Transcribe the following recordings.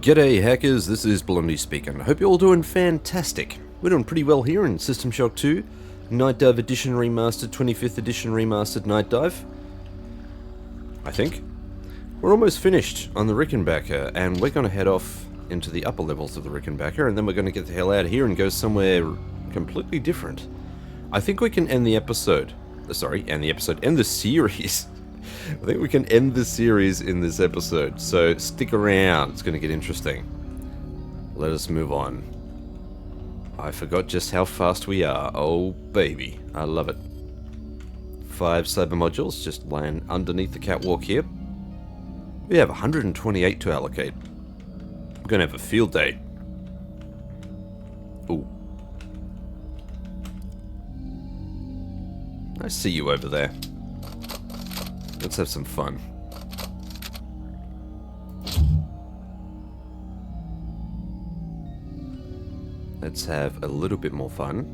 G'day hackers, this is Blondie speaking. I hope you're all doing fantastic. We're doing pretty well here in System Shock 2, Nightdive Edition Remastered, 25th Edition Remastered Nightdive. I think. We're almost finished on the Rickenbacker, and we're going to head off into the upper levels of the Rickenbacker, and then we're going to get the hell out of here and go somewhere completely different. I think we can end the episode. End the series. I think we can end the series in this episode, so stick around, it's going to get interesting. Let us move on. I forgot just how fast we are. Oh baby, I love it. 5 cyber modules just lying underneath the catwalk here. We have 128 to allocate. We're going to have a field day. Ooh. I see you over there. Let's have some fun. Let's have a little bit more fun.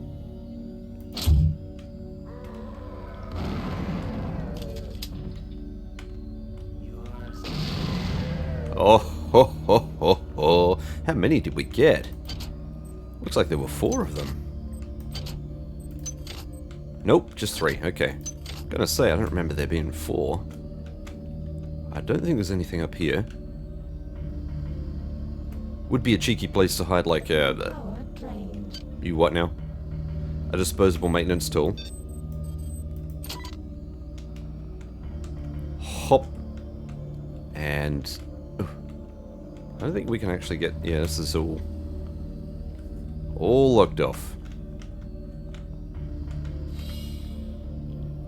Oh, ho, ho, ho, ho. How many did we get? Looks like there were 4 of them. Nope, just 3. Okay. Gonna say, I don't remember there being 4. I don't think there's anything up here. Would be a cheeky place to hide, like, you what now? A disposable maintenance tool. Hop. And... I don't think we can actually get... Yeah, this is all locked off.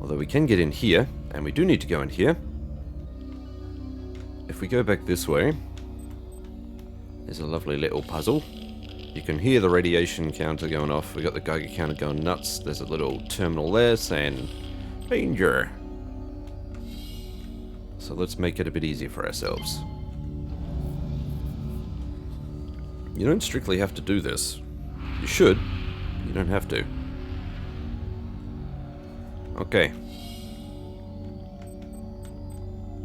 Although we can get in here, and we do need to go in here. If we go back this way, there's a lovely little puzzle. You can hear the radiation counter going off. We got the Geiger counter going nuts. There's a little terminal there saying, danger. So let's make it a bit easier for ourselves. You don't strictly have to do this. You should. You don't have to. Okay.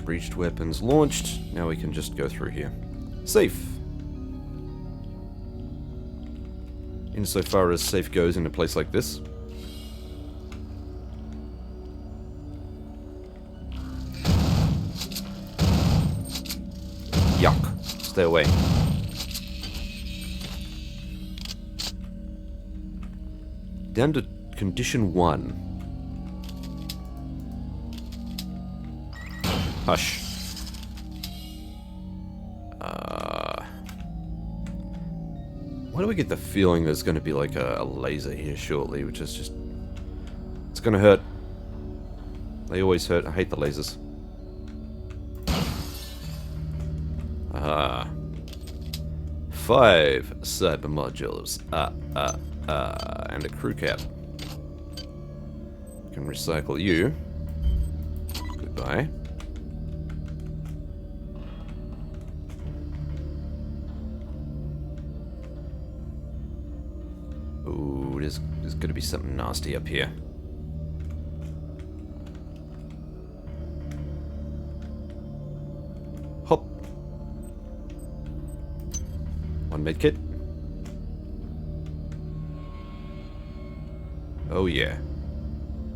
Breached weapons launched. Now we can just go through here. Safe. Insofar as safe goes in a place like this. Yuck. Stay away. Down to condition 1. Hush. Why do I get the feeling there's going to be like a laser here shortly, which is just... It's going to hurt. They always hurt. I hate the lasers. 5 cyber modules. And a crew cap. Can recycle you. Goodbye. Ooh, there's going to be something nasty up here. Hop. 1 medkit. Oh yeah.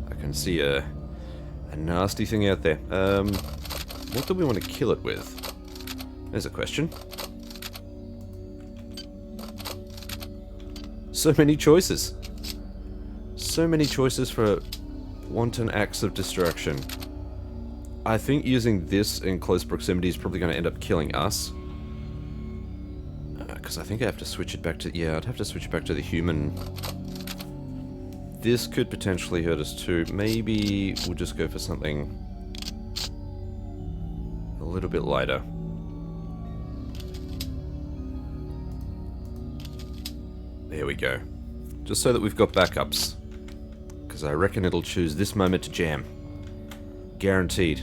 I can see a nasty thing out there. What do we want to kill it with? There's a question. So many choices. So many choices for wanton acts of destruction. I think using this in close proximity is probably going to end up killing us. Because I think I have to switch it back to... Yeah, I'd have to switch it back to the human. This could potentially hurt us too. Maybe we'll just go for something a little bit lighter. There we go. Just so that we've got backups. Because I reckon it'll choose this moment to jam. Guaranteed.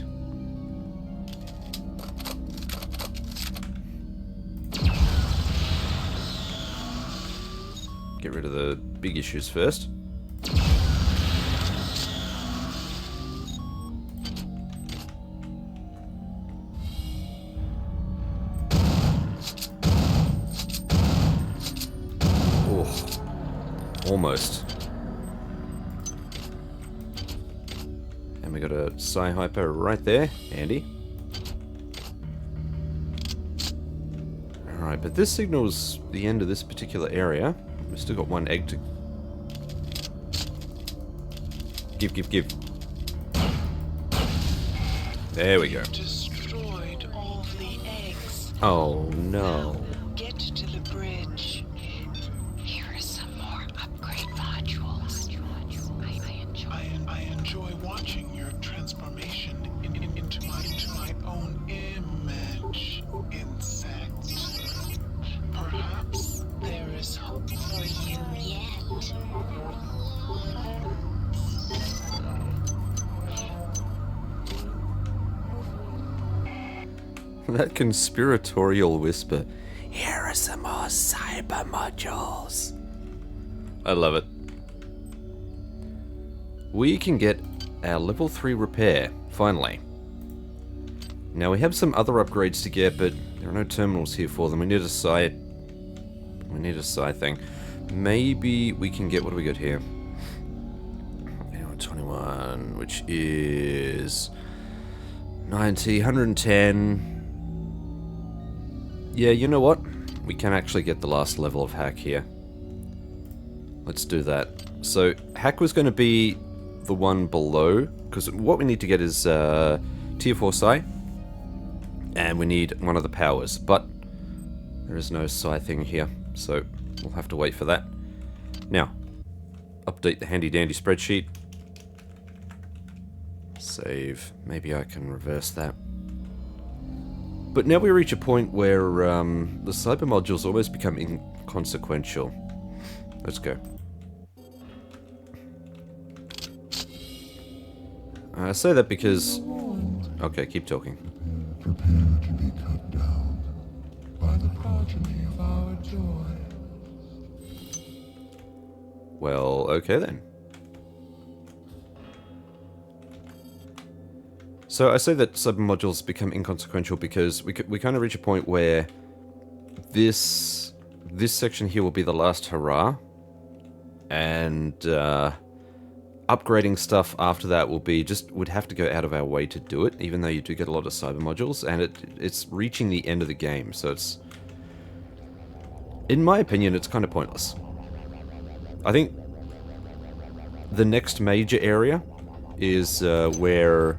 Get rid of the big issues first. Almost. And we got a Psi Hyper right there. Handy. Alright, but this signals the end of this particular area. We've still got one egg to... Give. There we go. Destroyed all the eggs. Oh, no. Get to the bridge. Here are some more upgrade modules. I enjoy watching your transformation into my own image, insect. Perhaps there is hope for you yet. That conspiratorial whisper. Here are some more cyber modules. I love it. We can get our level 3 repair, finally. Now we have some other upgrades to get, but there are no terminals here for them. We need a Psi thing. Maybe we can get, what do we got here? 21, which is 90, 110. Yeah, you know what? We can actually get the last level of hack here. Let's do that. So, hack was going to be the one below, because what we need to get is tier 4 Psi, and we need one of the powers, but there is no Psi thing here, so we'll have to wait for that. Now, update the handy dandy spreadsheet. Save. Maybe I can reverse that. But now we reach a point where the cyber modules almost become inconsequential. Let's go. I say that because... Okay, keep talking. Prepare to be cut down by the progeny of our joy. Well, okay then. So I say that cyber modules become inconsequential because we kind of reach a point where this section here will be the last hurrah, and upgrading stuff after that will be would have to go out of our way to do it, even though you do get a lot of cyber modules, and it's reaching the end of the game, so it's, in my opinion, it's kind of pointless. I think the next major area is where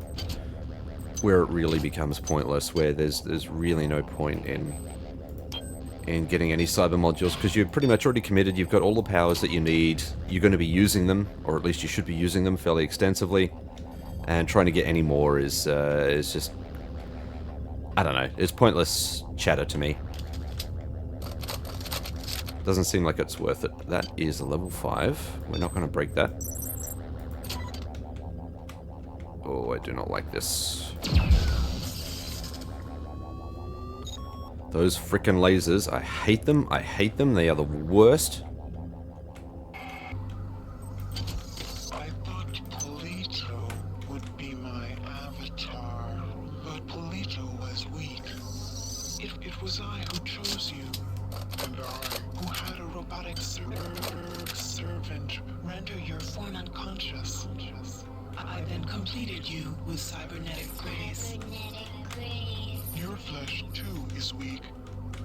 it really becomes pointless, where there's really no point in getting any cyber modules, because you're pretty much already committed. You've got all the powers that you need. You're going to be using them, or at least you should be using them fairly extensively. And trying to get any more is just, I don't know. It's pointless chatter to me. Doesn't seem like it's worth it. That is a level 5. We're not going to break that. Oh, I do not like this. Those frickin' lasers, I hate them. I hate them. They are the worst. I thought Polito would be my avatar, but Polito was weak. It was I who chose you, and I who had a robotic servant render your form unconscious. I then completed you with cybernetic grace. Your flesh, too, is weak.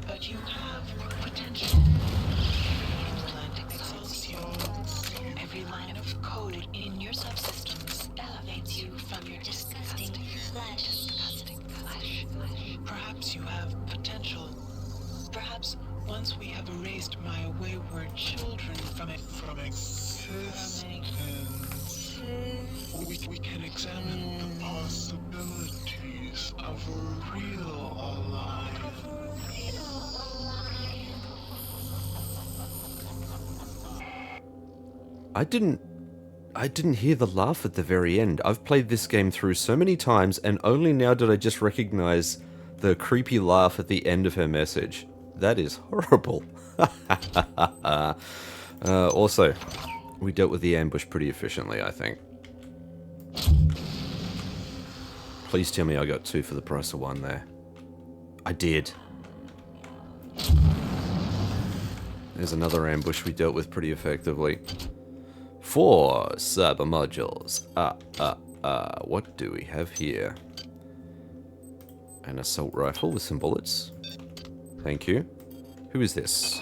But you have potential. Implant Excelsior. Every line of code in your subsystems elevates you from your disgusting flesh. Perhaps you have potential. Perhaps once we have erased my wayward children from existence, we can examine the possibilities of a real alliance. I didn't hear the laugh at the very end. I've played this game through so many times, and only now did I just recognize the creepy laugh at the end of her message. That is horrible. Also, we dealt with the ambush pretty efficiently, I think. Please tell me I got 2 for the price of 1 there. I did. There's another ambush we dealt with pretty effectively. 4 cyber modules. What do we have here? An assault rifle with some bullets. Thank you. Who is this?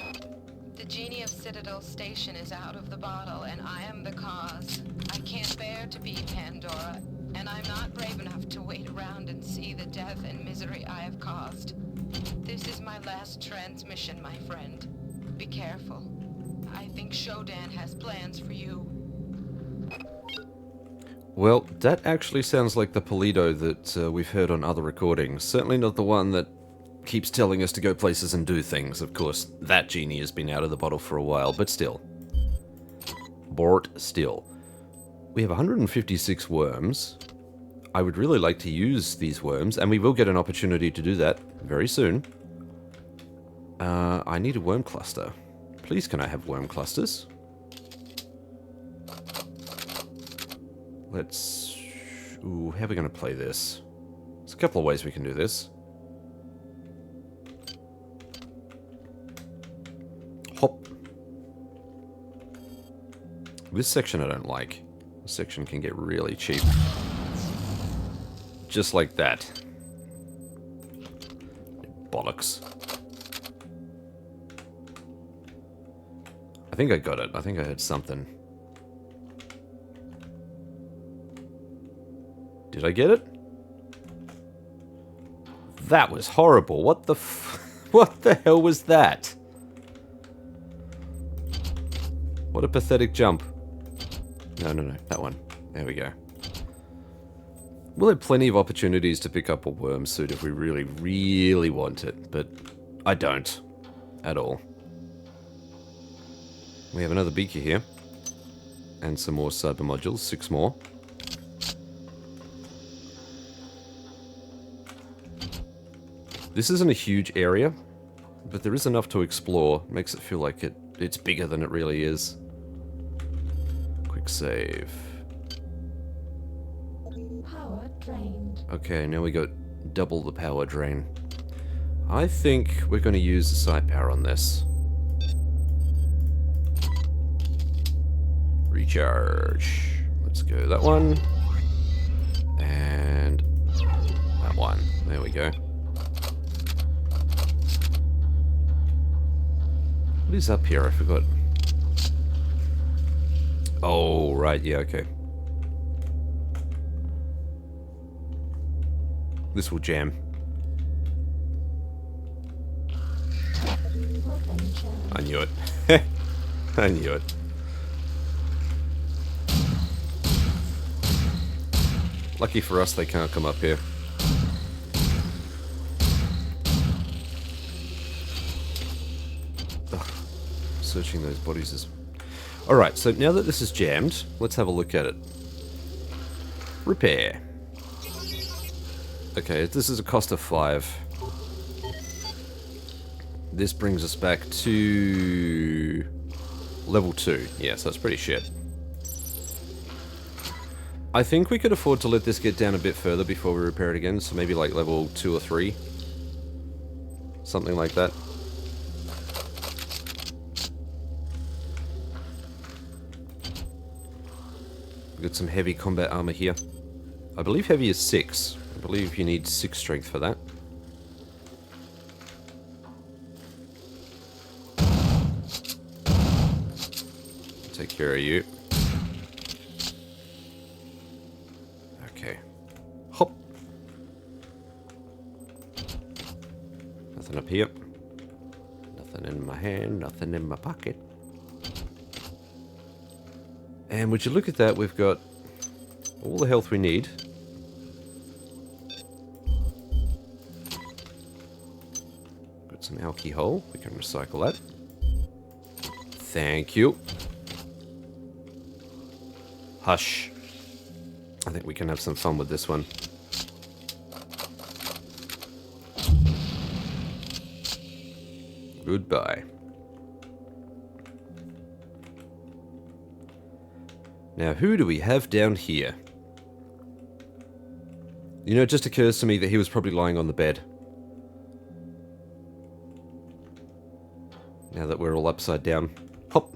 The genie of Citadel Station is out of the bottle, and I am the cause. I can't bear to be Pandora, and I'm not brave enough to wait around and see the death and misery I have caused. This is my last transmission, my friend. Be careful. I think Shodan has plans for you. Well, that actually sounds like the Polito that we've heard on other recordings. Certainly not the one that keeps telling us to go places and do things. Of course, that genie has been out of the bottle for a while, but still. Bort still. We have 156 worms. I would really like to use these worms, and we will get an opportunity to do that very soon. I need a worm cluster. Please, can I have worm clusters? Let's... Ooh, how are we going to play this? There's a couple of ways we can do this. Hop. This section I don't like. This section can get really cheap. Just like that. Bollocks. I think I got it. I think I heard something. Did I get it? That was horrible. What the what the hell was that? What a pathetic jump. No, that one. There we go. We'll have plenty of opportunities to pick up a worm suit if we really, really want it, but I don't. At all. We have another beaker here. And some more cyber modules. 6 more. This isn't a huge area, but there is enough to explore. Makes it feel like it's bigger than it really is. Quick save. Power drained. Okay, now we got double the power drain. I think we're going to use the side power on this. Recharge. Let's go that one. And that one. There we go. What is up here? I forgot. Oh, right. Yeah, okay. This will jam. I knew it. I knew it. Lucky for us, they can't come up here. Ugh. Searching those bodies is... Alright, so now that this is jammed, let's have a look at it. Repair. Okay, this is a cost of 5. This brings us back to... level 2. Yeah, so that's pretty shit. I think we could afford to let this get down a bit further before we repair it again, so maybe like level 2 or 3. Something like that. We've got some heavy combat armor here. I believe heavy is 6. I believe you need 6 strength for that. Take care of you. Okay. Hop. Nothing up here. Nothing in my hand, nothing in my pocket. And would you look at that, we've got all the health we need. Got some alcohol, we can recycle that. Thank you. Hush. I think we can have some fun with this one. Goodbye. Now, who do we have down here? You know, it just occurs to me that he was probably lying on the bed. Now that we're all upside down. Hop!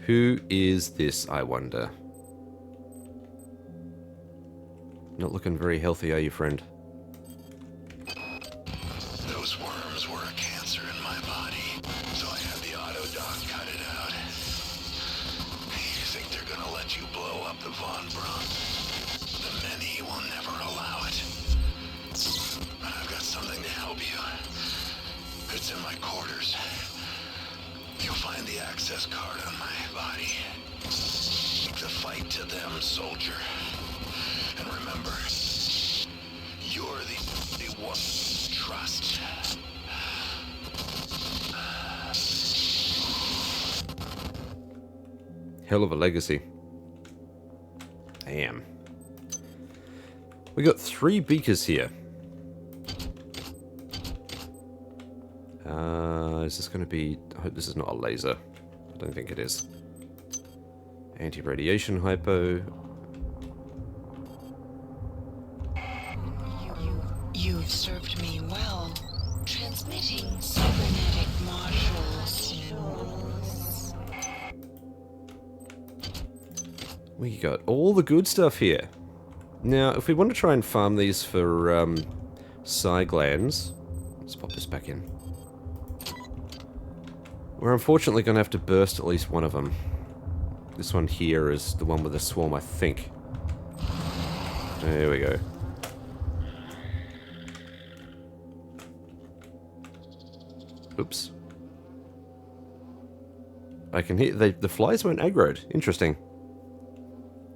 Who is this, I wonder? Not looking very healthy, are you, friend? Those worms were a cancer in my body, so I had the auto doc cut it out. You think they're gonna let you blow up the Von Braun? The many will never allow it. But I've got something to help you. It's in my quarters. You'll find the access card on my body. Take the fight to them, soldier. And remember, you're the one to trust. Hell of a legacy. Damn. We got 3 beakers here. Is this going to be... I hope this is not a laser. I don't think it is. Anti-radiation hypo. You've served me well. Transmitting cybernetic modules. We got all the good stuff here. Now, if we want to try and farm these for psi glands... Let's pop this back in. We're unfortunately going to have to burst at least one of them. This one here is the one with the swarm, I think. There we go. Oops. I can hear... the flies weren't aggroed. Interesting.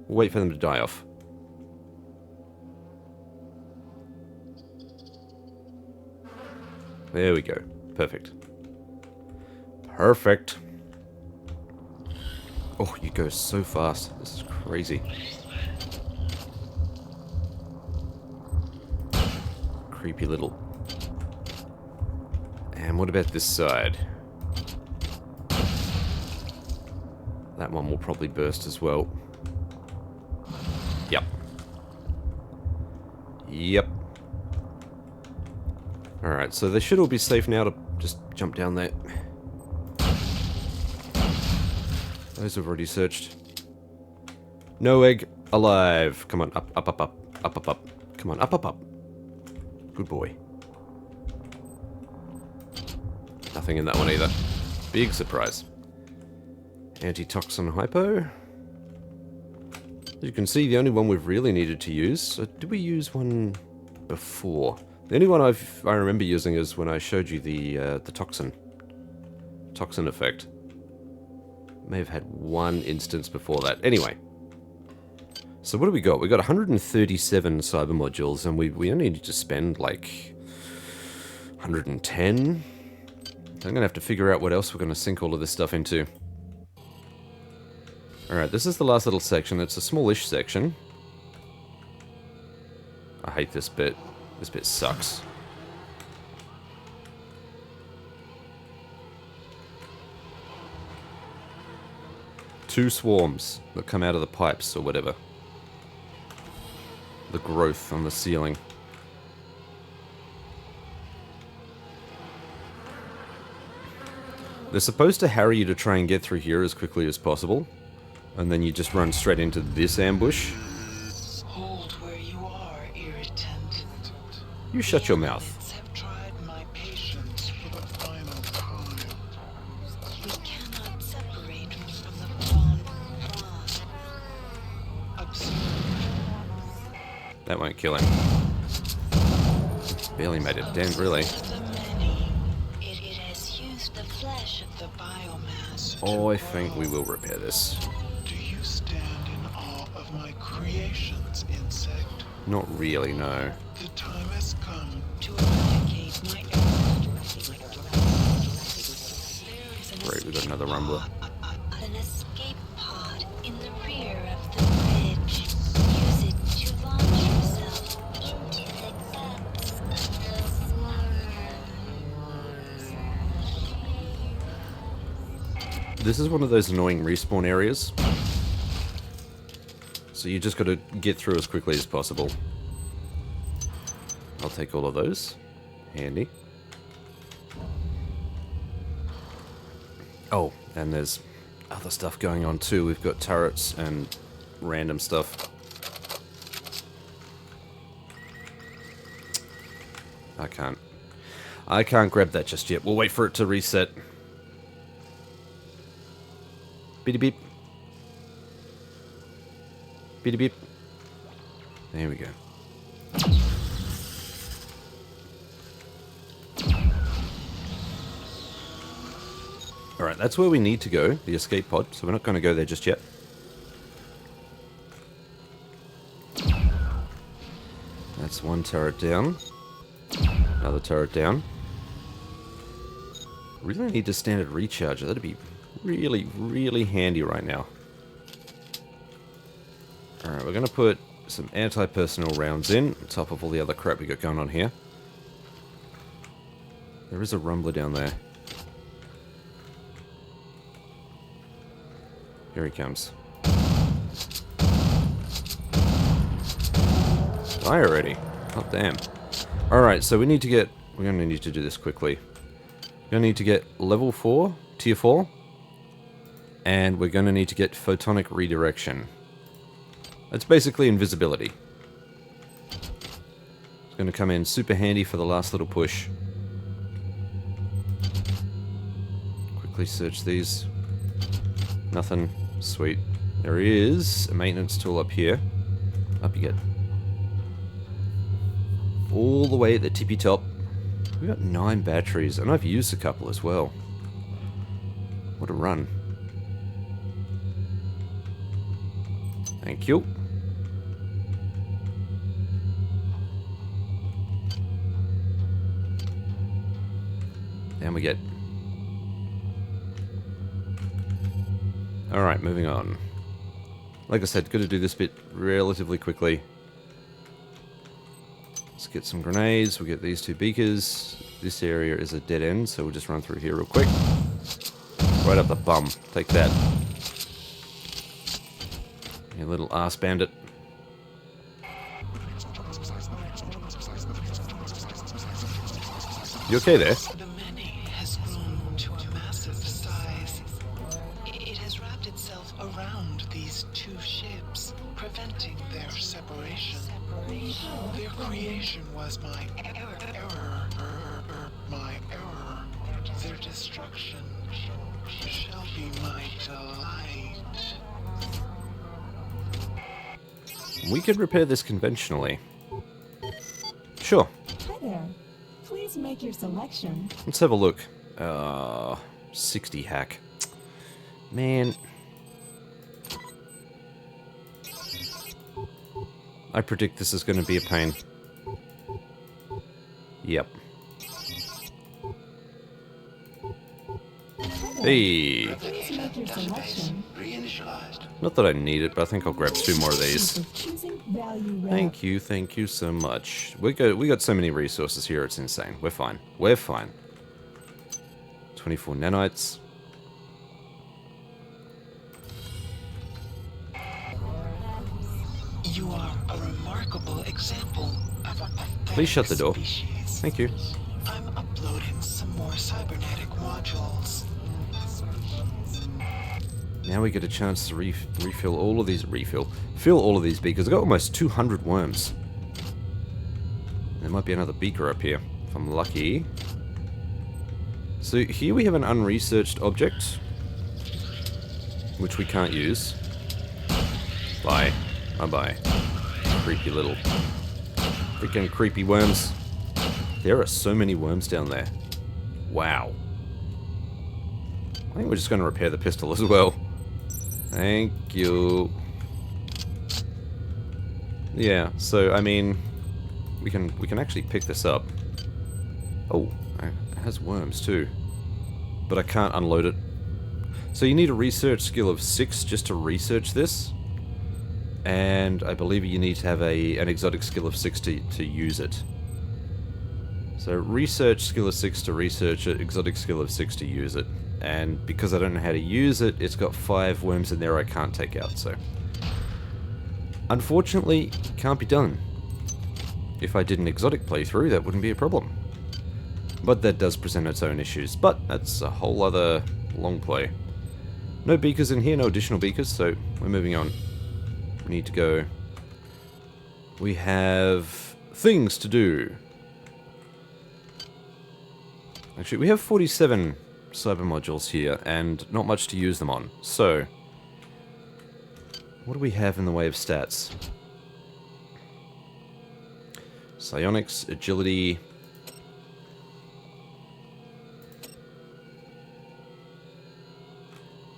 We'll wait for them to die off. There we go. Perfect. Perfect. Oh, you go so fast. This is crazy. Creepy little. And what about this side? That one will probably burst as well. Yep. Yep. Alright, so they should all be safe now to just jump down there. Those have already searched. No egg alive. Come on, up, up, up, up, up, up, up. Come on, up, up, up. Good boy. Nothing in that one either. Big surprise. Antitoxin hypo. As you can see, the only one we've really needed to use. Did we use one before? The only one I remember using is when I showed you the toxin effect. May have had one instance before that. Anyway. So what do we got? We got 137 cyber modules, and we only need to spend like 110. I'm going to have to figure out what else we're going to sink all of this stuff into. Alright, this is the last little section. It's a smallish section. I hate this bit. This bit sucks. Two swarms that come out of the pipes or whatever. The growth on the ceiling. They're supposed to harry you to try and get through here as quickly as possible. And then you just run straight into this ambush. Hold where you are, irritant. You shut your mouth. Have tried my patience. For the final time. We cannot separate from the Von Braun. Observe. That won't kill him. Barely made a dent, really. The many. It has used the flesh of the biomass. Oh, I think we will repair this. Do you stand in awe of my creations, insect? Not really, no. The time has come. To eradicate my Great, we got another rumbler. An escape pod in the rear of the bridge. Use it to launch yourself into the depths of the This is one of those annoying respawn areas. So you just gotta get through as quickly as possible. I'll take all of those. Handy. Oh, and there's other stuff going on too. We've got turrets and random stuff. I can't grab that just yet. We'll wait for it to reset. Beep beep. Beep beep. There we go. Alright, that's where we need to go, the escape pod, so we're not going to go there just yet. That's one turret down. Another turret down. Really need a standard recharger. That'd be really, really handy right now. Alright, we're going to put some anti-personnel rounds in, on top of all the other crap we got going on here. There is a rumbler down there. Here he comes. Die already. Oh, damn. Alright, so we need to get... We're going to need to do this quickly. We're going to need to get level 4, tier 4. And we're going to need to get photonic redirection. That's basically invisibility. It's going to come in super handy for the last little push. Quickly search these. Nothing. Sweet. There is a maintenance tool up here. Up you get. All the way at the tippy top. We've got 9 batteries, and I've used a couple as well. What a run. Thank you. Down we get. Alright, moving on. Like I said, gotta do this bit relatively quickly. Let's get some grenades, we'll get these 2 beakers. This area is a dead end, so we'll just run through here real quick. Right up the bum. Take that. You little ass bandit. You okay there? The many has grown to a massive size. It has wrapped itself around these 2 ships, preventing their separation. Their creation was my error. My error. Their destruction shall be my delight. We could repair this conventionally. Sure. Hi there. Please make your selection. Let's have a look. 60 hack. Man. I predict this is going to be a pain. Yep. Hey. Please make your selection. Not that I need it, but I think I'll grab 2 more of these. Choosing value Thank you so much. We got so many resources here, it's insane. We're fine. We're fine. 24 nanites. You are a remarkable example of a Please shut the door. species. Thank you. I'm uploading some more cybernetic modules. Now we get a chance to refill all of these. Fill all of these beakers. I've got almost 200 worms. There might be another beaker up here, if I'm lucky. So here we have an unresearched object, which we can't use. Bye. Bye-bye. Creepy little... freaking creepy worms. There are so many worms down there. Wow. I think we're just going to repair the pistol as well. Thank you. Yeah, so, I mean... We can actually pick this up. Oh, it has worms too. But I can't unload it. So you need a research skill of 6 just to research this. And I believe you need to have an exotic skill of 6 to use it. So research skill of 6 to research it, exotic skill of 6 to use it. And because I don't know how to use it, it's got 5 worms in there I can't take out, so... Unfortunately, can't be done. If I did an exotic playthrough, that wouldn't be a problem. But that does present its own issues. But that's a whole other long play. No beakers in here, no additional beakers, so we're moving on. We need to go. We have things to do. Actually, we have 47 cyber modules here, and not much to use them on. So, what do we have in the way of stats? Psionics, agility.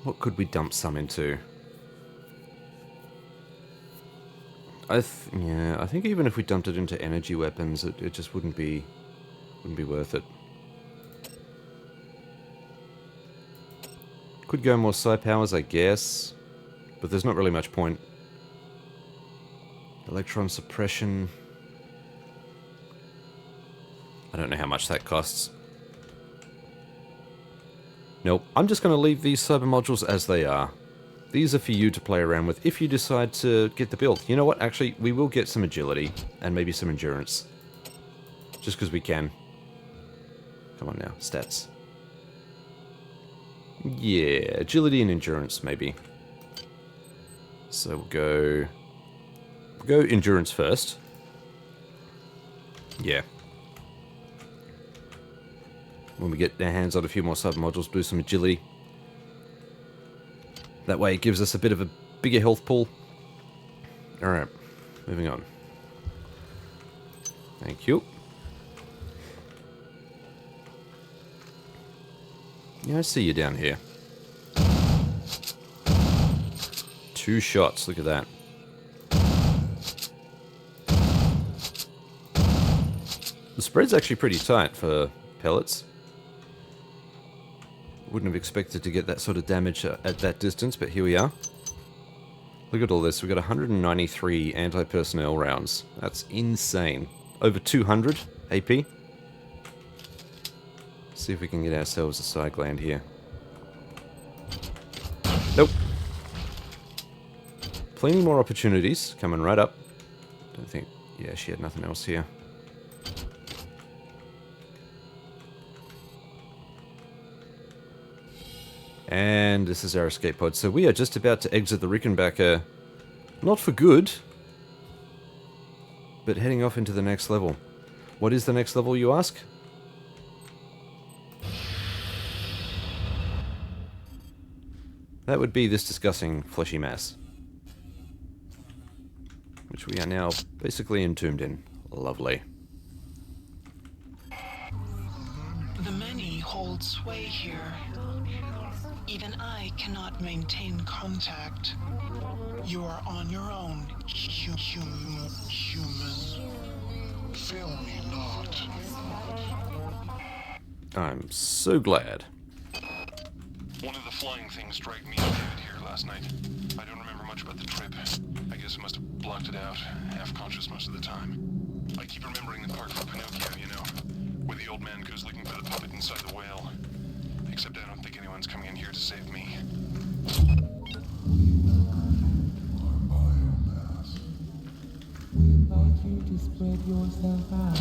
What could we dump some into? I think even if we dumped it into energy weapons, it just wouldn't be worth it. Could go more psi powers, I guess, but there's not really much point. Electron suppression. I don't know how much that costs. Nope, I'm just going to leave these cyber modules as they are. These are for you to play around with if you decide to get the build. You know what, actually, we will get some agility and maybe some endurance. Just because we can. Come on now, stats. Yeah, agility and endurance, maybe. So we'll go endurance first. Yeah. When we get our hands on a few more cyber modules, do some agility. That way it gives us a bit of a bigger health pool. Alright, moving on. Thank you. Yeah, I see you down here. 2 shots, look at that. The spread's actually pretty tight for pellets. Wouldn't have expected to get that sort of damage at that distance, but here we are. Look at all this. We've got 193 anti-personnel rounds. That's insane. Over 200 AP. See if we can get ourselves a side gland here. Nope. Plenty more opportunities coming right up. Don't think... Yeah, she had nothing else here. And this is our escape pod. So we are just about to exit the Rickenbacker. Not for good, but heading off into the next level. What is the next level, you ask? That would be this disgusting fleshy mass, which we are now basically entombed in. Lovely. The many hold sway here. Even I cannot maintain contact. You are on your own, human. Fail me not. I'm so glad. One of the flying things dragged me and David here last night. I don't remember much about the trip. I guess I must have blocked it out, half conscious most of the time. I keep remembering the part from Pinocchio, you know, where the old man goes looking for the puppet inside the whale. Except I don't think anyone's coming in here to save me. Our biomass. We invite you to spread yourself out.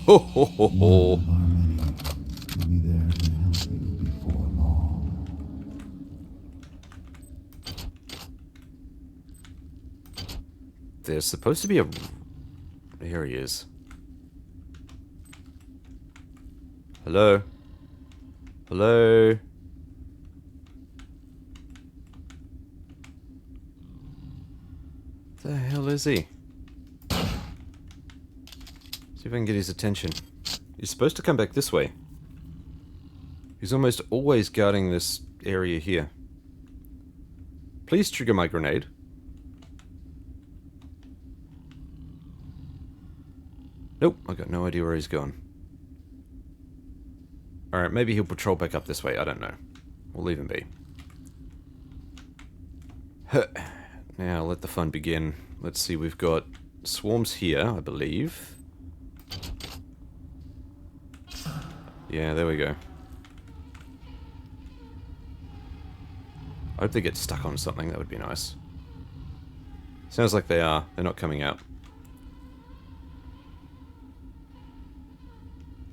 Ho ho ho ho. Harmony will be there to help you before long. There's supposed to be a... Here he is. Hello? Hello? The hell is he? See if I can get his attention. He's supposed to come back this way. He's almost always guarding this area here. Please trigger my grenade. Nope, I got no idea where he's gone. Alright, maybe he'll patrol back up this way, I don't know. We'll leave him be. Now, let the fun begin. Let's see, we've got swarms here, I believe. Yeah, there we go. I hope they get stuck on something, that would be nice. Sounds like they are. They're not coming out.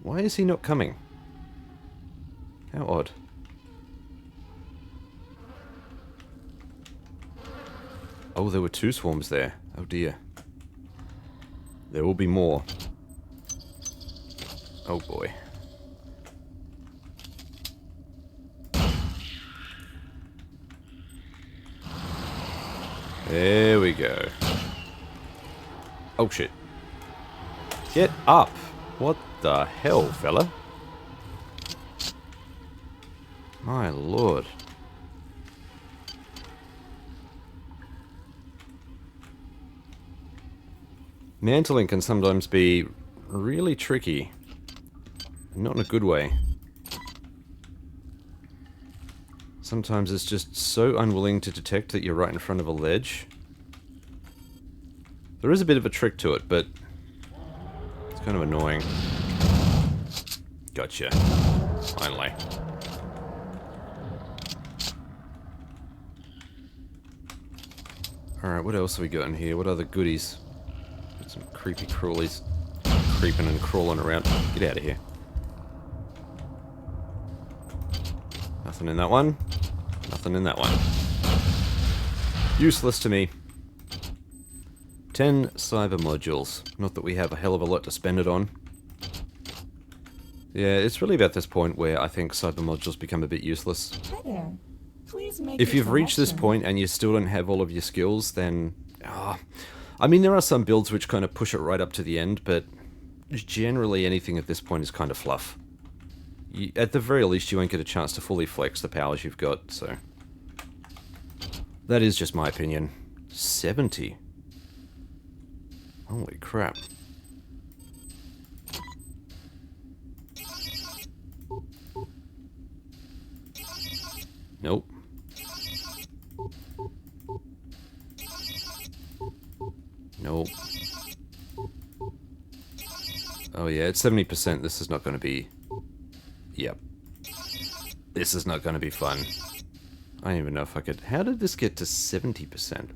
Why is he not coming? How odd. Oh, there were 2 swarms there. Oh dear. There will be more. Oh boy. There we go. Oh shit. Get up! What the hell, fella? My lord. Mantling can sometimes be really tricky. Not in a good way. Sometimes it's just so unwilling to detect that you're right in front of a ledge. There is a bit of a trick to it, but it's kind of annoying. Gotcha. Finally. Alright, what else have we got in here? What other goodies? Got some creepy crawlies creeping and crawling around. Get out of here. Nothing in that one. Nothing in that one. Useless to me. 10 cyber modules. Not that we have a hell of a lot to spend it on. Yeah, it's really about this point where I think cyber modules become a bit useless. Hi there. Please make If your you've reached this selection. point and you still don't have all of your skills, then... I mean, there are some builds which kind of push it right up to the end, but generally anything at this point is kind of fluff. At the very least, you won't get a chance to fully flex the powers you've got, so... That is just my opinion. 70. Holy crap. Nope. Nope. Oh yeah, it's 70%. This is not going to be... Yep. This is not going to be fun. I don't even know if I could... How did this get to 70%?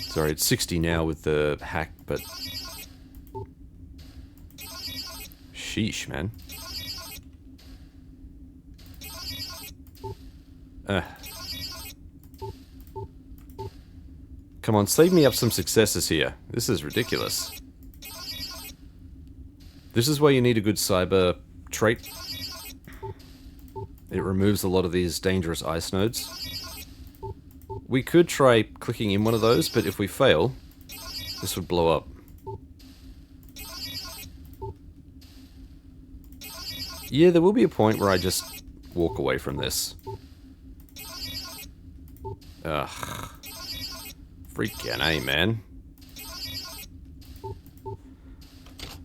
Sorry, it's 60 now with the hack, but... Sheesh, man. Come on, save me up some successes here. This is ridiculous. This is why you need a good cyber trait. It removes a lot of these dangerous ice nodes. We could try clicking in one of those, but if we fail, this would blow up. Yeah, there will be a point where I just walk away from this. Ugh. Freaking A, man.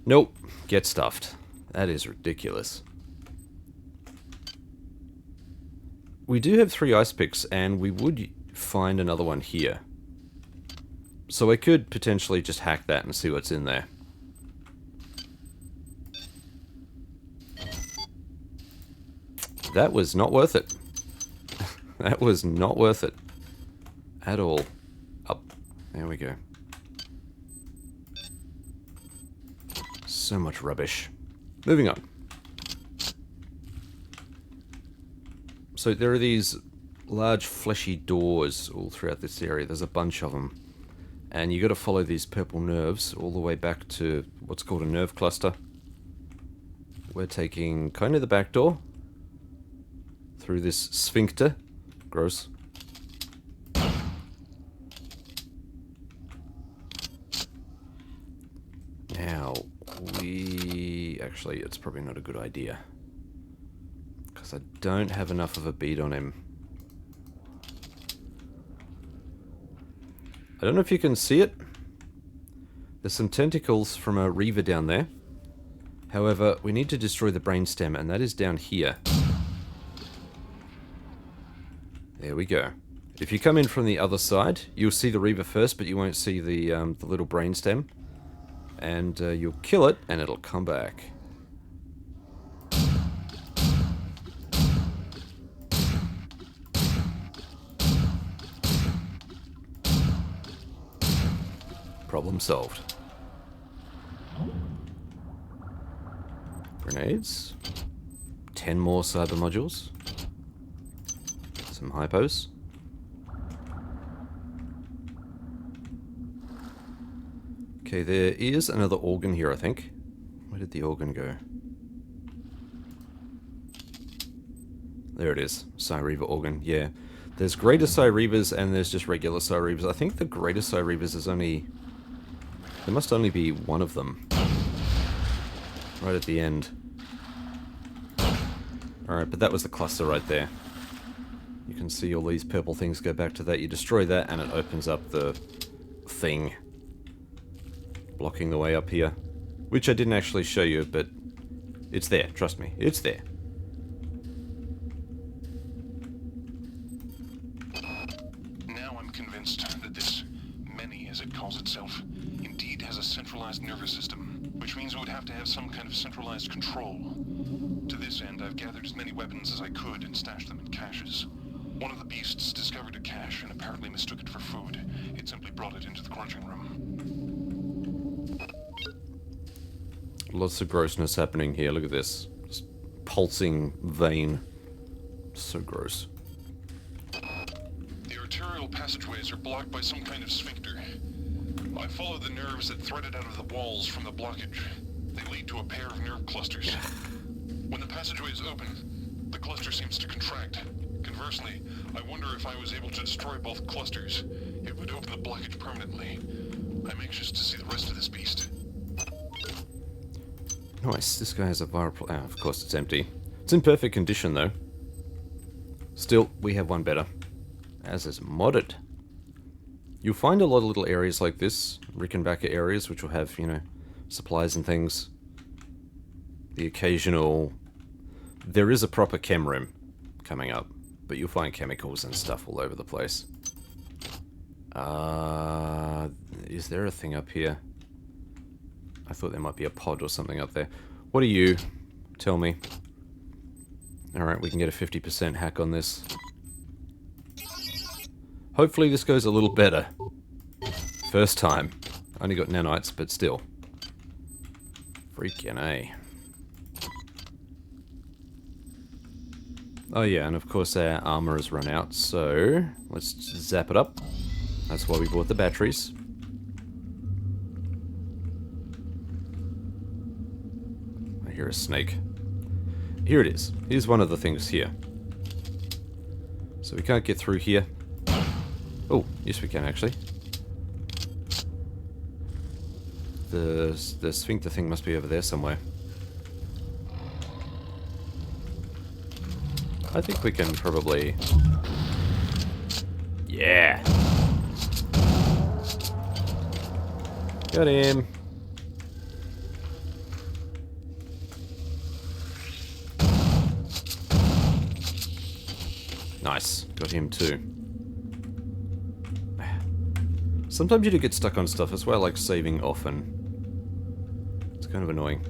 Nope. Get stuffed. That is ridiculous. We do have 3 ice picks, and we would find another one here. So I could potentially just hack that and see what's in there. That was not worth it. That was not worth it. At all. Up. There we go. So much rubbish. Moving on. So there are these large fleshy doors all throughout this area. There's a bunch of them. And you got to follow these purple nerves all the way back to what's called a nerve cluster. We're taking kind of the back door. Through this sphincter. Gross. Now, actually, it's probably not a good idea. Because I don't have enough of a bead on him. I don't know if you can see it. There's some tentacles from a Reaver down there. However, we need to destroy the brainstem, and that is down here. There we go. If you come in from the other side, you'll see the Reaver first, but you won't see the little brainstem. And you'll kill it, and it'll come back. Problem solved. Grenades. 10 more cyber modules. Some hypos. Okay, there is another organ here, I think. Where did the organ go? There it is. Cyreba organ, yeah. There's greater Cyrebas and there's just regular Cyrebas. I think the greater Cyrebas is only... There must only be one of them. Right at the end. Alright, but that was the cluster right there. You can see all these purple things go back to that. You destroy that and it opens up the thing. Blocking the way up here. Which I didn't actually show you, but it's there. Trust me, it's there. Now I'm convinced that this many, as it calls itself, indeed has a centralized nervous system, which means it would have to have some kind of centralized control. To this end, I've gathered as many weapons as I could and stashed them in caches. One of the beasts discovered a cache and apparently mistook it for food. It simply brought it into the crunching room. Lots of grossness happening here. Look at this. Just pulsing vein. So gross. The arterial passageways are blocked by some kind of sphincter. I followed the nerves that threaded out of the walls from the blockage. They lead to a pair of nerve clusters. When the passageways open, the cluster seems to contract. Conversely, I wonder if I was able to destroy both clusters, it would open the blockage permanently. I'm anxious to see the rest of this beast. Nice. This guy has a viral... Ah, of course it's empty. It's in perfect condition, though. Still, we have one better. As is modded. You'll find a lot of little areas like this. Rickenbacker areas, which will have, you know, supplies and things. The occasional... There is a proper chem room coming up. But you'll find chemicals and stuff all over the place. Is there a thing up here? I thought there might be a pod or something up there. What are you? Tell me. Alright, we can get a 50% hack on this. Hopefully this goes a little better. First time. Only got nanites, but still. Freaking A. Oh yeah, and of course our armor has run out, so let's zap it up. That's why we bought the batteries. I hear a snake. Here it is. Here's one of the things here. So we can't get through here. Oh, yes we can actually. The sphincter thing must be over there somewhere. I think we can probably... Yeah! Got him! Nice. Got him too. Sometimes you do get stuck on stuff as well, like saving often. It's kind of annoying.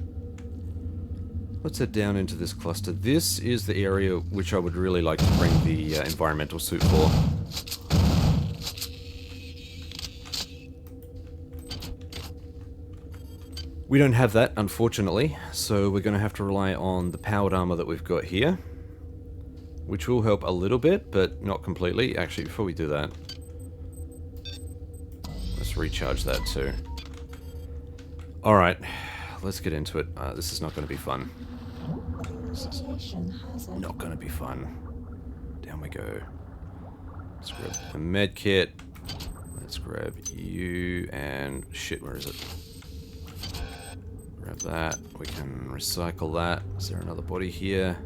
Let's head down into this cluster. This is the area which I would really like to bring the environmental suit for. We don't have that, unfortunately, so we're going to have to rely on the powered armor that we've got here. Which will help a little bit, but not completely. Actually, before we do that, let's recharge that too. Alright, let's get into it. This is not going to be fun. This is not going to be fun. Down we go. Let's grab the med kit. Let's grab you and... Shit, where is it? Grab that. We can recycle that. Is there another body here?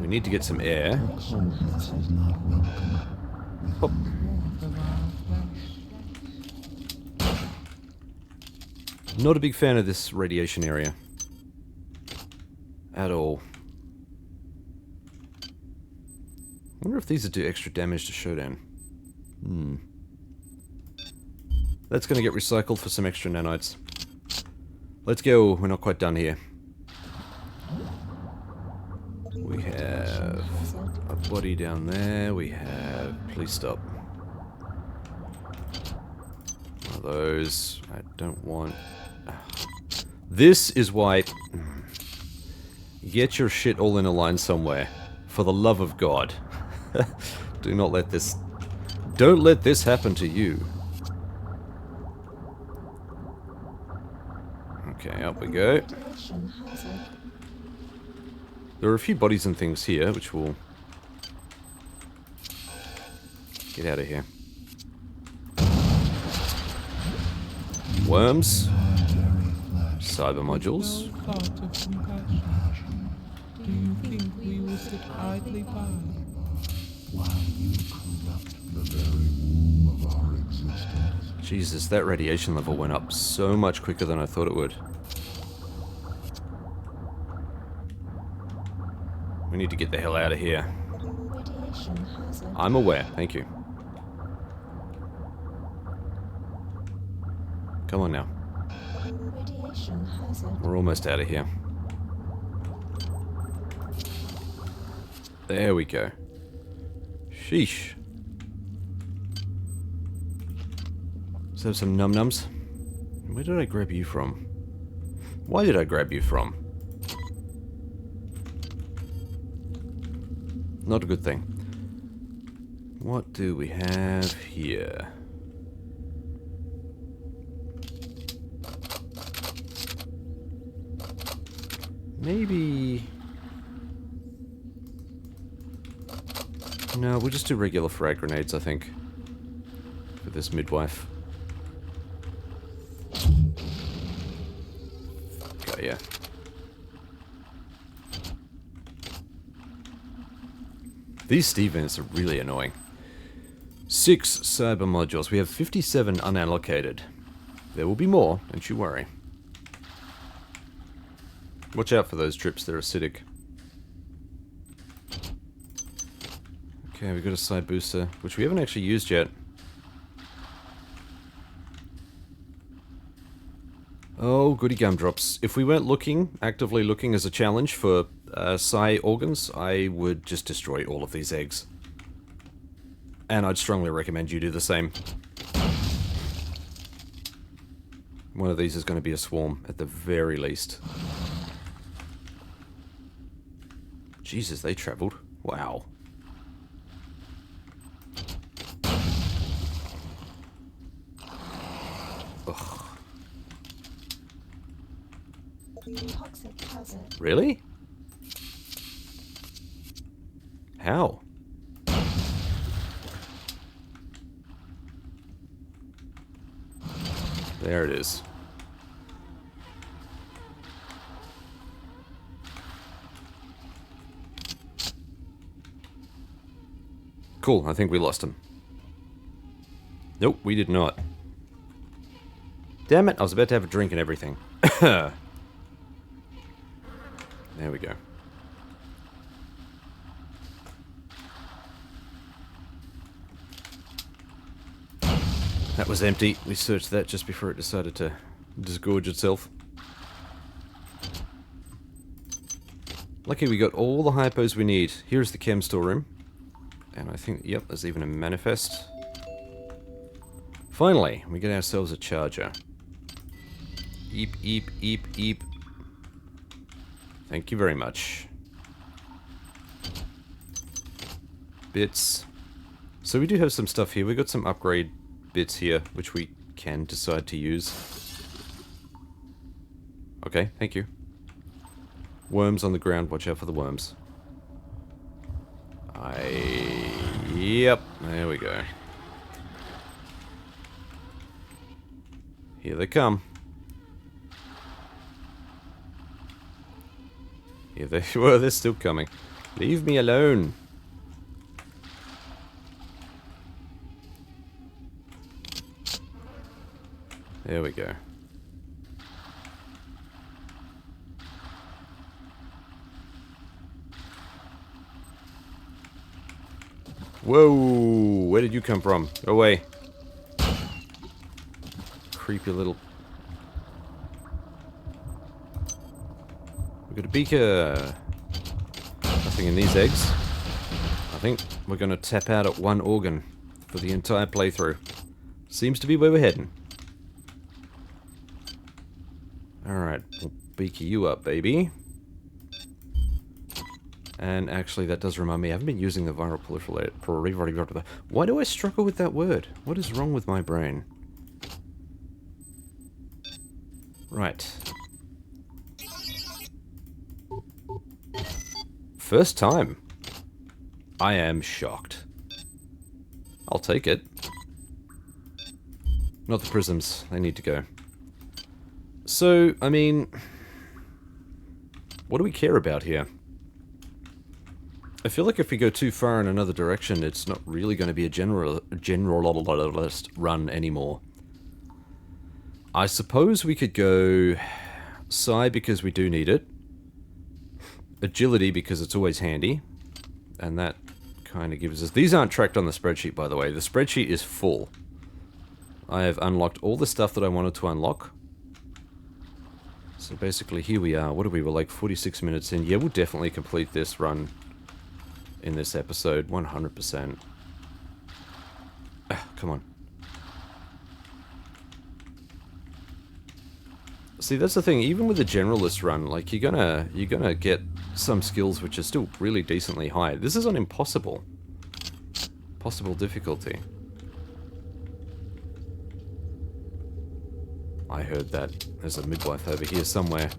We need to get some air. Oh. Not a big fan of this radiation area. At all. I wonder if these would do extra damage to Showdown. That's going to get recycled for some extra nanites. Let's go. We're not quite done here. We have a body down there. We have... Please stop. One of those. I don't want... This is why... Get your shit all in a line somewhere. For the love of God. Do not let this... Don't let this happen to you. Okay, up we go. There are a few bodies and things here, which will... Get out of here. Worms. Cyber modules. Do you think we will sit idly by? While you corrupt the very womb of our existence. Jesus, that radiation level went up so much quicker than I thought it would. We need to get the hell out of here. Radiation hazard. I'm aware, thank you. Come on now. Radiation hazard. We're almost out of here. There we go. Sheesh. Let's have some num-nums. Where did I grab you from? Why did I grab you from? Not a good thing. What do we have here? Maybe... No, we'll just do regular frag grenades, I think. For this midwife. Okay, yeah. These Stevens are really annoying. 6 cyber modules. We have 57 unallocated. There will be more, don't you worry. Watch out for those trips, they're acidic. Okay, we've got a side booster, which we haven't actually used yet. Oh, goody gumdrops. If we weren't looking, actively looking as a challenge for psi organs, I would just destroy all of these eggs. And I'd strongly recommend you do the same. One of these is going to be a swarm, at the very least. Jesus, they travelled. Wow. Ugh. Toxic hazard. Really? How? There it is. Cool, I think we lost him. Nope, we did not. Damn it, I was about to have a drink and everything. There we go. That was empty. We searched that just before it decided to disgorge itself. Lucky we got all the hypos we need. Here's the chem storeroom. And I think, yep, there's even a manifest. Finally, we get ourselves a charger. Eep, eep, eep, eep. Thank you very much. Bits. So we do have some stuff here. We got some upgrade bits here, which we can decide to use. Okay, thank you. Worms on the ground. Watch out for the worms. Yep, there we go. Here they come. Here they were, they're still coming. Leave me alone. There we go. Whoa! Where did you come from? Go away. Creepy little... We got a beaker. Nothing in these eggs. I think we're going to tap out at one organ for the entire playthrough. Seems to be where we're heading. Alright, we'll beaky you up, baby. And actually, that does remind me, I haven't been using the viral proliferator. Why do I struggle with that word? What is wrong with my brain? Right. First time. I am shocked. I'll take it. Not the prisms. They need to go. So, I mean... what do we care about here? I feel like if we go too far in another direction, it's not really going to be a generalist run anymore. I suppose we could go Psi because we do need it. Agility because it's always handy. And that kind of gives us... these aren't tracked on the spreadsheet, by the way. The spreadsheet is full. I have unlocked all the stuff that I wanted to unlock. So basically, here we are. What are we? We're like 46 minutes in. Yeah, we'll definitely complete this run in this episode. 100%. Come on. See, that's the thing. Even with a generalist run, like you're gonna get some skills which are still really decently high. This is on impossible. Possible difficulty. I heard that. There's a midwife over here somewhere.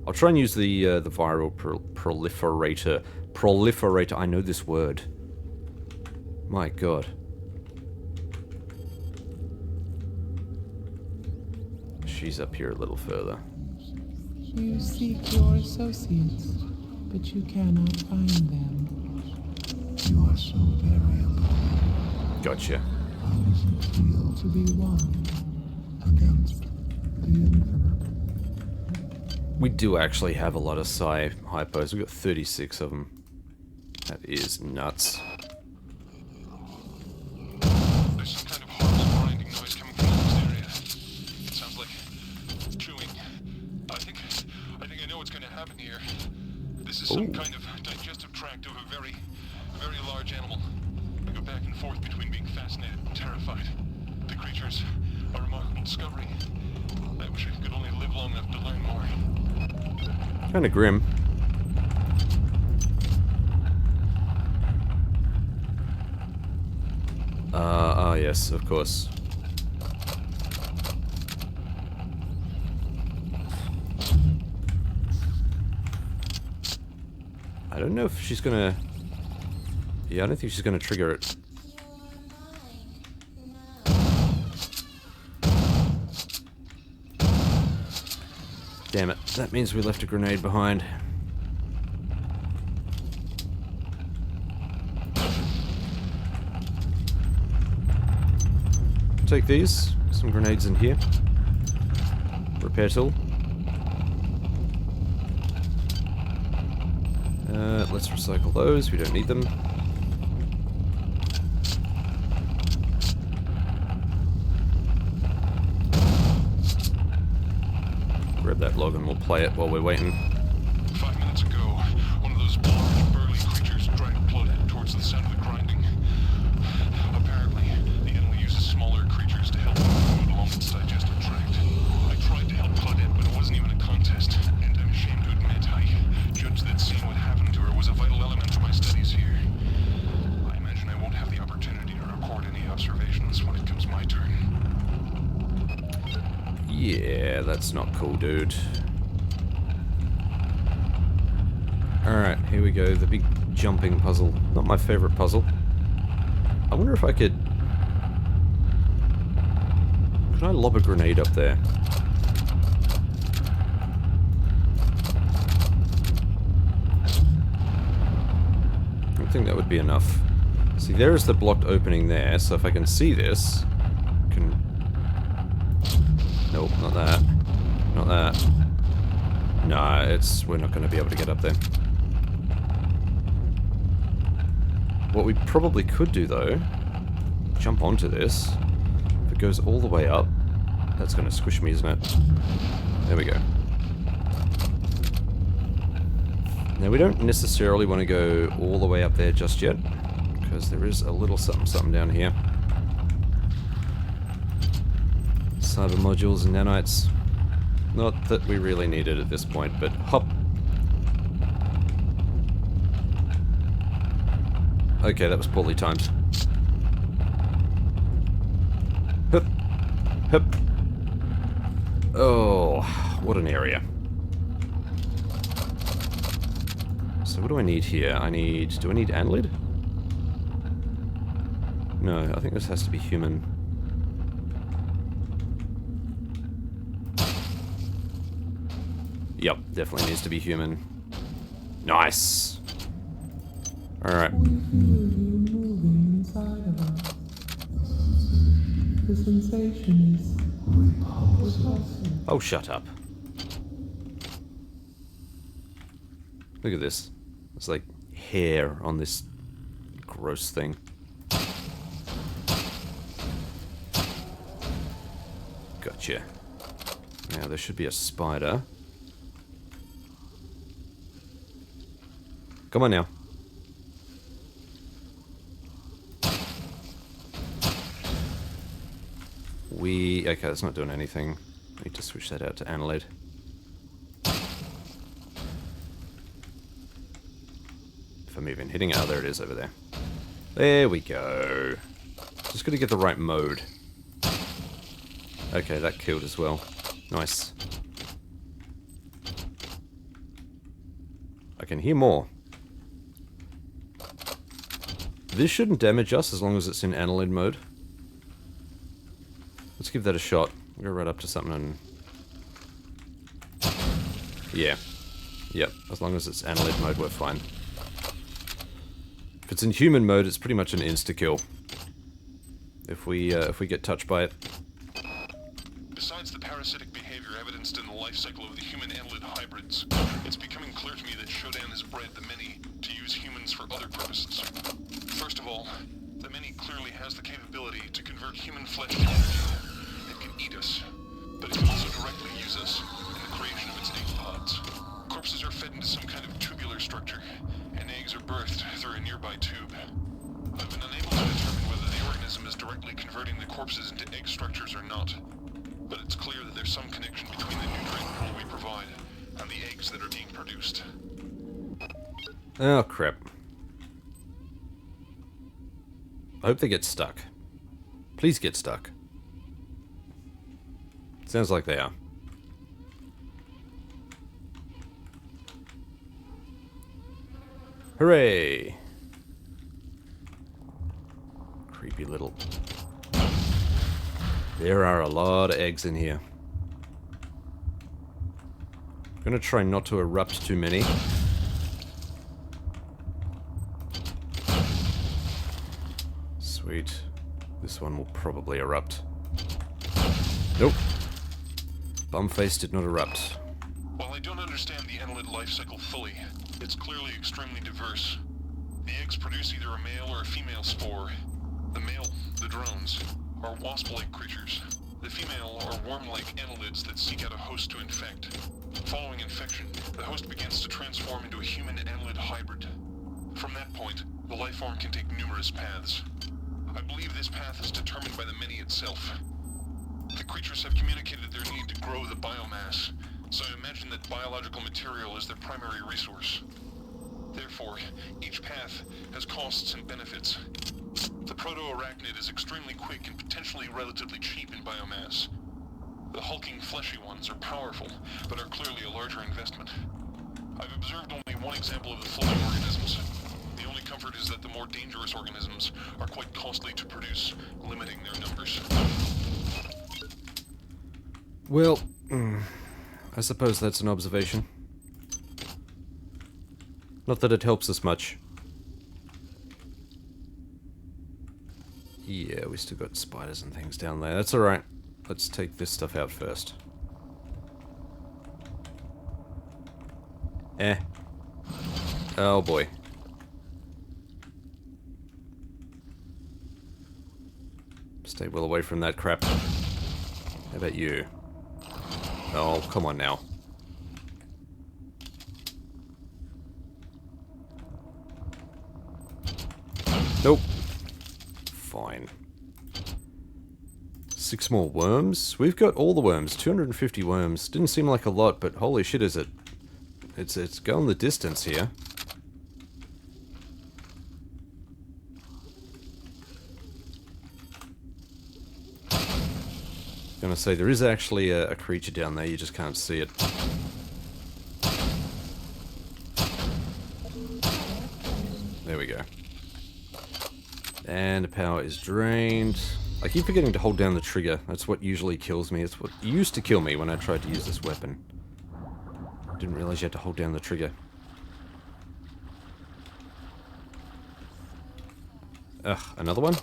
I'll try and use the viral proliferator. Proliferator. I know this word. My god. She's up here a little further. You seek your associates, but you cannot find them. You are so very alone. Gotcha. How does it feel To be one. against the infinite? We do actually have a lot of Psi hypos. We've got 36 of them. That is nuts. There's some kind of horrible grinding noise coming from the next area. It sounds like chewing. I think I know what's going to happen here. This is some kind of digestive tract of a very, very large animal. I go back and forth between being fascinated and terrified. The creatures are a remarkable discovery. I wish I could only live long enough to learn more. Kinda grim. Yes, of course. I don't know if she's gonna... yeah, I don't think she's gonna trigger it. Damn it, that means we left a grenade behind. Take these, some grenades in here. Repair tool. Let's recycle those, we don't need them. Grab that log and we'll play it while we're waiting. 5 minutes ago, one of those large, burly creatures dragged Blood towards the sound of the grinding. Apparently, the enemy uses smaller creatures to help move along its digestive tract. I tried to help Claudette, but it wasn't even a contest, and I'm ashamed to admit I judged that seeing what happened to her was a vital element to my studies here. I imagine I won't have the opportunity to record any observations when it comes my turn. Yeah, that's not cool, dude. Alright, here we go. The big jumping puzzle. Not my favorite puzzle. I wonder if I could... could I lob a grenade up there? I don't think that would be enough. See, there is the blocked opening there, so if I can see this... I can... nope, not that. Not that. Nah, we're not going to be able to get up there. What we probably could do, though, jump onto this. If it goes all the way up, that's going to squish me, isn't it? There we go. Now we don't necessarily want to go all the way up there just yet, because there is a little something down here. Cyber modules and nanites. Not that we really need it at this point, but hop. Okay, that was poorly timed. Hup. Hup. Oh, what an area. So what do I need here? Do I need Annelid? No, I think this has to be human. Yep, definitely needs to be human. Nice! Alright. We feel you moving inside of us. The sensation is repulsive. Oh, shut up. Look at this. It's like hair on this gross thing. Gotcha. Now, there should be a spider. Come on now. Okay, that's not doing anything. Need to switch that out to Annelid. If I'm even hitting it. Oh, there it is over there. There we go. Just gotta get the right mode. Okay, that killed as well. Nice. I can hear more. This shouldn't damage us as long as it's in Annelid mode. Let's give that a shot. We'll go right up to something and... Yeah. Yep, as long as it's Annelid mode, we're fine. If it's in human mode, it's pretty much an insta-kill. If we get touched by it. Besides the parasitic behavior evidenced in the life cycle of the human Annelid hybrids, it's becoming clear to me that Shodan has bred the many to use humans for other purposes. First of all, the many clearly has the capability to convert human flesh to energy. It can eat us, but it can also directly use us in the creation of its egg pods. Corpses are fed into some kind of tubular structure, and eggs are birthed through a nearby tube. I've been unable to determine whether the organism is directly converting the corpses into egg structures or not, but it's clear that there's some connection between the nutrient pool we provide and the eggs that are being produced. Oh, crap. I hope they get stuck. Please get stuck. Sounds like they are. Hooray! Creepy little... There are a lot of eggs in here. I'm gonna try not to erupt too many. Sweet. This one will probably erupt. Nope. Bumface did not erupt. While I don't understand the Annelid life cycle fully, it's clearly extremely diverse. The eggs produce either a male or a female spore. The male, the drones, are wasp-like creatures. The female are worm-like annelids that seek out a host to infect. Following infection, the host begins to transform into a human annelid hybrid. From that point, the life form can take numerous paths. I believe this path is determined by the many itself. The creatures have communicated their need to grow the biomass, so I imagine that biological material is their primary resource. Therefore, each path has costs and benefits. The proto-arachnid is extremely quick and potentially relatively cheap in biomass. The hulking fleshy ones are powerful, but are clearly a larger investment. I've observed only one example of the floating organisms. The only comfort is that the more dangerous organisms are quite costly to produce, limiting their numbers. Well, I suppose that's an observation. Not that it helps us much. Yeah, we still got spiders and things down there. That's alright. Let's take this stuff out first. Oh boy. Stay well away from that crap. How about you? Oh, come on now. Nope. Fine. 6 more worms. We've got all the worms. 250 worms. Didn't seem like a lot, but holy shit is it. It's going the distance here. Gonna say, there is actually a creature down there, you just can't see it. There we go. And the power is drained. I keep forgetting to hold down the trigger. That's what usually kills me. It's what used to kill me when I tried to use this weapon. Didn't realize you had to hold down the trigger. Ugh, another one?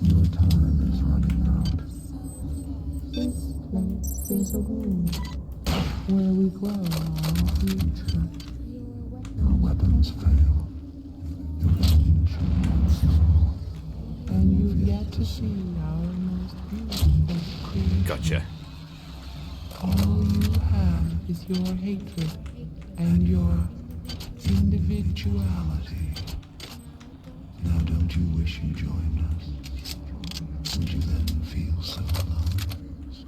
Your time is running out. This place is a room where we grow our future. Your weapons fail. Your engine strong. And you've yet to see our most beautiful creation. Gotcha. All you have is your hatred and your individuality. Now don't you wish you joined us? Would you then feel so alone?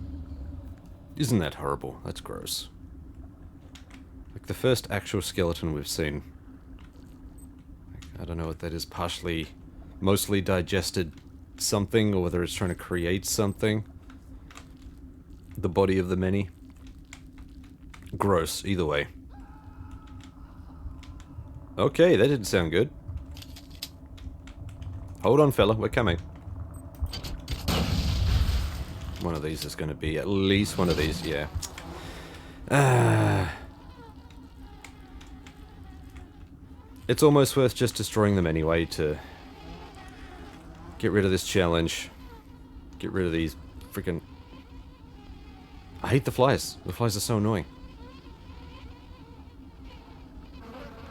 Isn't that horrible? That's gross. Like the first actual skeleton we've seen. Like, I don't know what that is. Partially, mostly digested something, or whether it's trying to create something. The body of the many. Gross, either way. Okay, that didn't sound good. Hold on, fella, we're coming. One of these is going to be at least one of these, yeah. It's almost worth just destroying them anyway to get rid of this challenge. Get rid of these freaking... I hate the flies. The flies are so annoying.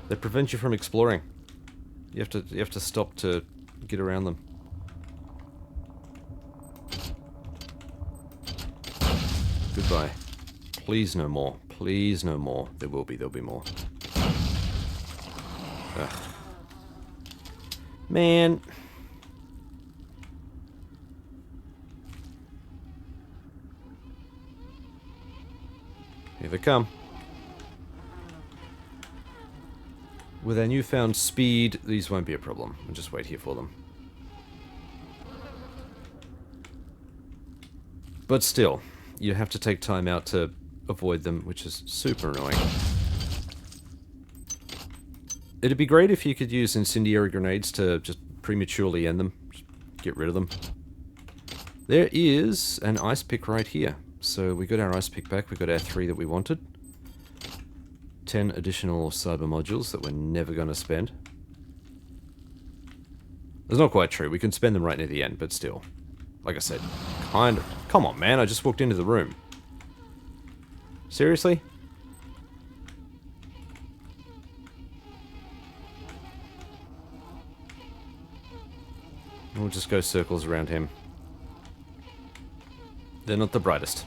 They prevent you from exploring. You have to stop to get around them. Goodbye. Please no more. Please no more. There'll be more. Ugh. Man. Here they come. With our newfound speed, these won't be a problem. I'll just wait here for them. But still, you have to take time out to avoid them, which is super annoying. It'd be great if you could use incendiary grenades to just prematurely end them. Just get rid of them. There is an ice pick right here. So we got our ice pick back, we got our 3 that we wanted. 10 additional cyber modules that we're never going to spend. That's not quite true, we can spend them right near the end, but still. Like I said, kind of... Come on, man, I just walked into the room. Seriously? We'll just go circles around him. They're not the brightest.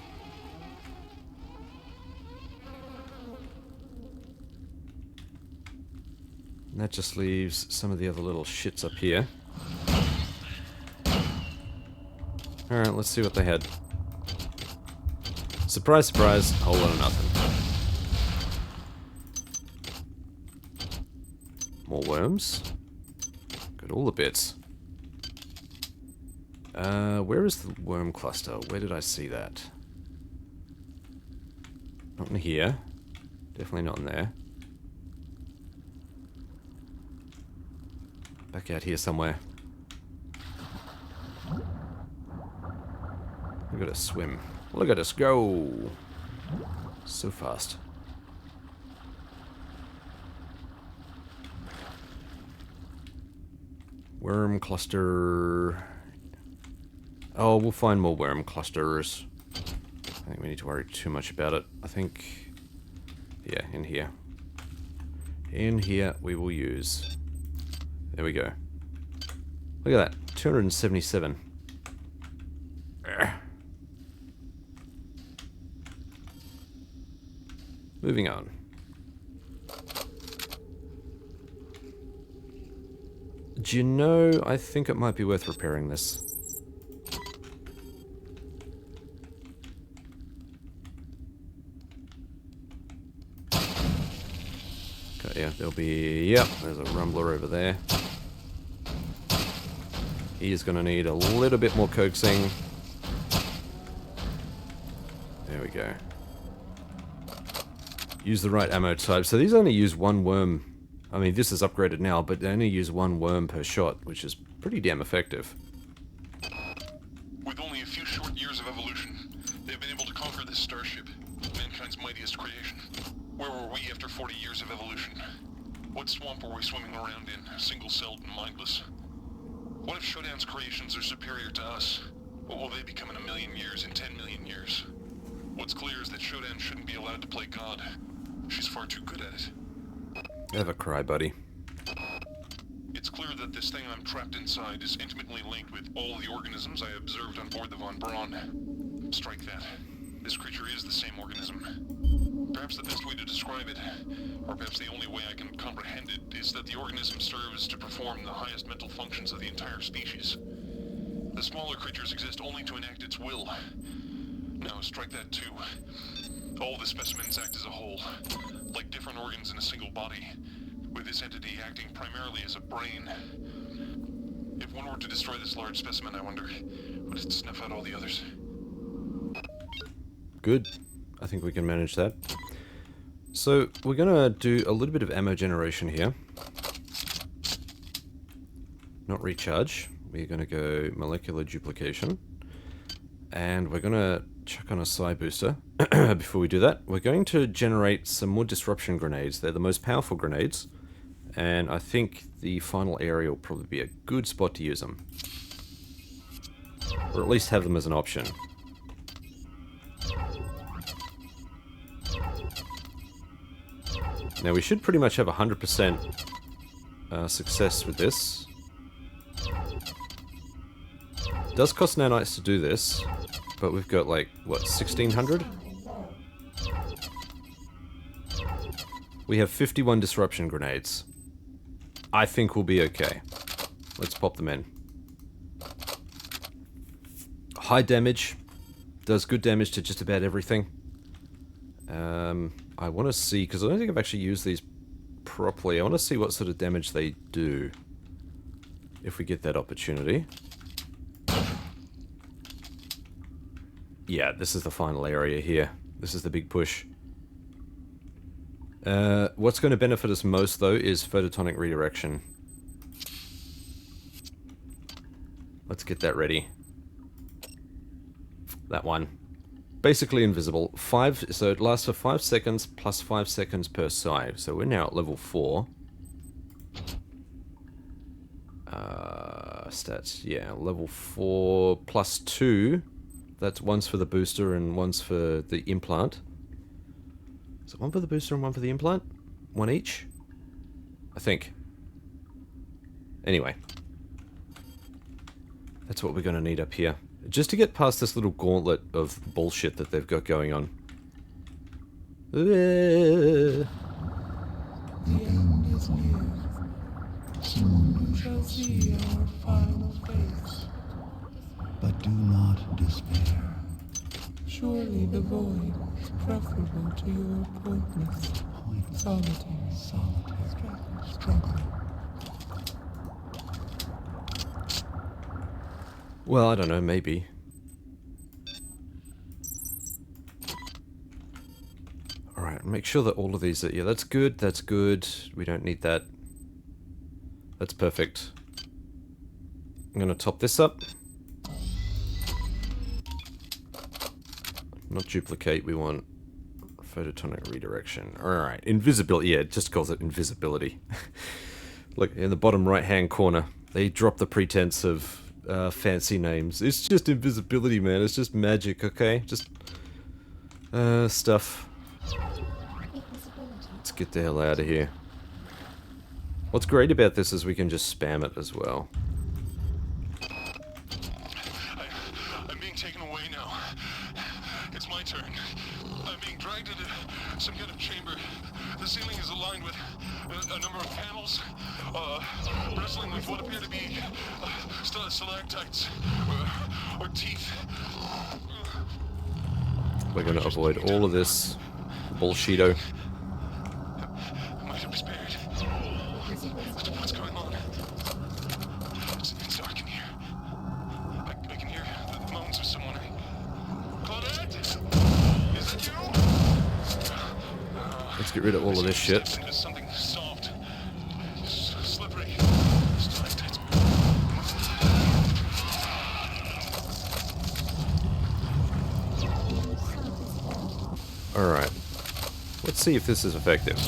And that just leaves some of the other little shits up here. Alright, let's see what they had. Surprise, surprise, whole lot of nothing. More worms. Got all the bits. Where is the worm cluster? Where did I see that? Not in here. Definitely not in there. Back out here somewhere. Look at us swim. Look at us go! So fast. Worm cluster... Oh, we'll find more worm clusters. I don't think we need to worry too much about it. I think... Yeah, in here. In here we will use... There we go. Look at that. 277. Moving on. Do you know, I think it might be worth repairing this. Okay, yeah, there'll be... Yep, there's a rumbler over there. He is going to need a little bit more coaxing. There we go. Use the right ammo type. So these only use one worm. I mean, this is upgraded now, but they only use one worm per shot, which is pretty damn effective. With only a few short years of evolution, they've been able to conquer this starship, mankind's mightiest creation. Where were we after 40 years of evolution? What swamp were we swimming around in, single-celled and mindless? What if Shodan's creations are superior to us? What will they become in 1 million years, in 10 million years? What's clear is that Shodan shouldn't be allowed to play God. She's far too good at it. Have a cry, buddy. It's clear that this thing I'm trapped inside is intimately linked with all the organisms I observed on board the Von Braun. Strike that. This creature is the same organism. Perhaps the best way to describe it, or perhaps the only way I can comprehend it, is that the organism serves to perform the highest mental functions of the entire species. The smaller creatures exist only to enact its will. Now, strike that too. All the specimens act as a whole, like different organs in a single body, with this entity acting primarily as a brain. If one were to destroy this large specimen, I wonder, would it snuff out all the others? Good. I think we can manage that. So, we're gonna do a little bit of ammo generation here. Not recharge. We're gonna go molecular duplication. And we're gonna chuck on a psi booster. Before we do that, we're going to generate some more disruption grenades. They're the most powerful grenades. And I think the final area will probably be a good spot to use them. Or at least have them as an option. Now we should pretty much have 100% success with this. It does cost nanites to do this, but we've got like, what, 1600? We have 51 disruption grenades. I think we'll be okay. Let's pop them in. High damage. Does good damage to just about everything. I want to see, because I don't think I've actually used these properly. I want to see what sort of damage they do. If we get that opportunity. Yeah, this is the final area here. This is the big push. What's going to benefit us most, though, is photonic redirection. Let's get that ready. That one. Basically invisible. So it lasts for 5 seconds plus 5 seconds per psi. So we're now at level 4. Stats. Yeah, level 4 plus 2. That's one's for the booster and one's for the implant. Is it one for the booster and one for the implant? One each? I think. Anyway. That's what we're going to need up here. Just to get past this little gauntlet of bullshit that they've got going on. The end is near. Soon you shall see our final face. But do not despair. Surely the void is preferable to your pointless, solitary struggle. Well, I don't know, maybe. Alright, make sure that all of these are... Yeah, that's good, that's good. We don't need that. That's perfect. I'm gonna top this up. Not duplicate, we want photonic redirection. Alright, invisibility. Yeah, it just calls it invisibility. Look, in the bottom right-hand corner, they drop the pretense of fancy names. It's just invisibility, man. It's just magic, okay? Just stuff. Let's get the hell out of here. What's great about this is we can just spam it as well. I'm being taken away now. It's my turn. I'm being dragged into some kind of chamber. The ceiling is aligned with a number of panels. walls, wrestling with what appear to be stalactites or teeth. We're going to avoid all of this bullshito. Might have spared. What's going on? It's dark in here. I can hear the moans of someone. Claudette? Is it you? Let's get rid of all of this shit. Into something soft. Slippery. Stalactites. Alright. Let's see if this is effective.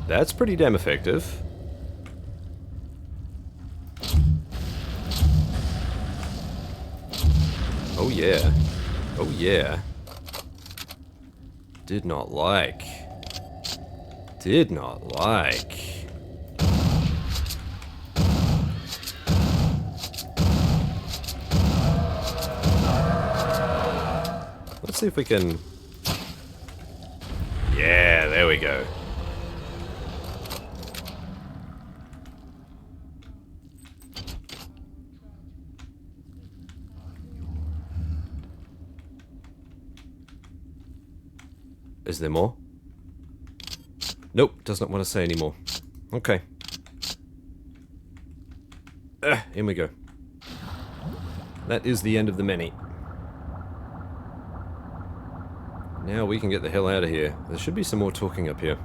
That's pretty damn effective. Oh yeah. Oh yeah. Did not like. Did not like. Let's see if we can... Yeah, there we go. Is there more? Nope, does not want to say anymore. Okay. In we go. That is the end of the many. Now we can get the hell out of here. There should be some more talking up here.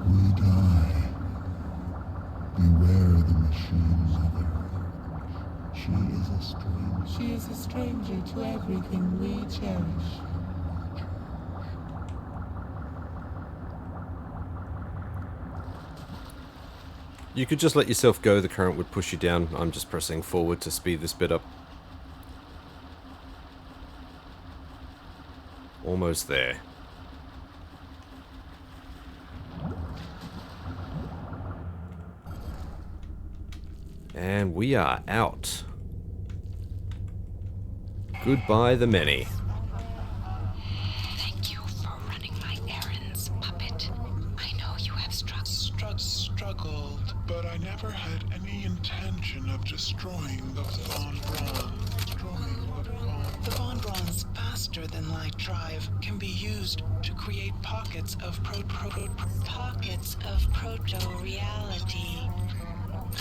We die. Beware the machine mother. She is a stranger. She is a stranger to everything we cherish. You could just let yourself go, the current would push you down. I'm just pressing forward to speed this bit up. Almost there. And we are out. Goodbye, the many. Thank you for running my errands, puppet. I know you have Struggled, but I never had any intention of destroying the Von Braun. The Von Braun's faster than light drive can be used to create pockets of Pockets of proto-reality.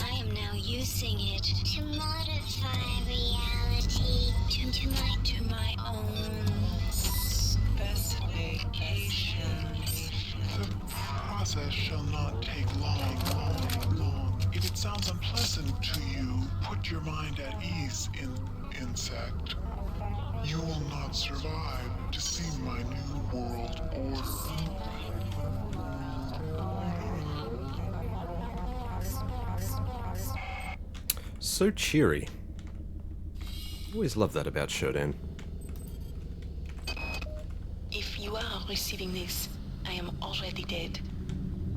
I am now using it to modify reality to my own specifications. The process shall not take long. If it sounds unpleasant to you, put your mind at ease, insect. You will not survive to see my new world order. So cheery. Always love that about Shodan. If you are receiving this, I am already dead.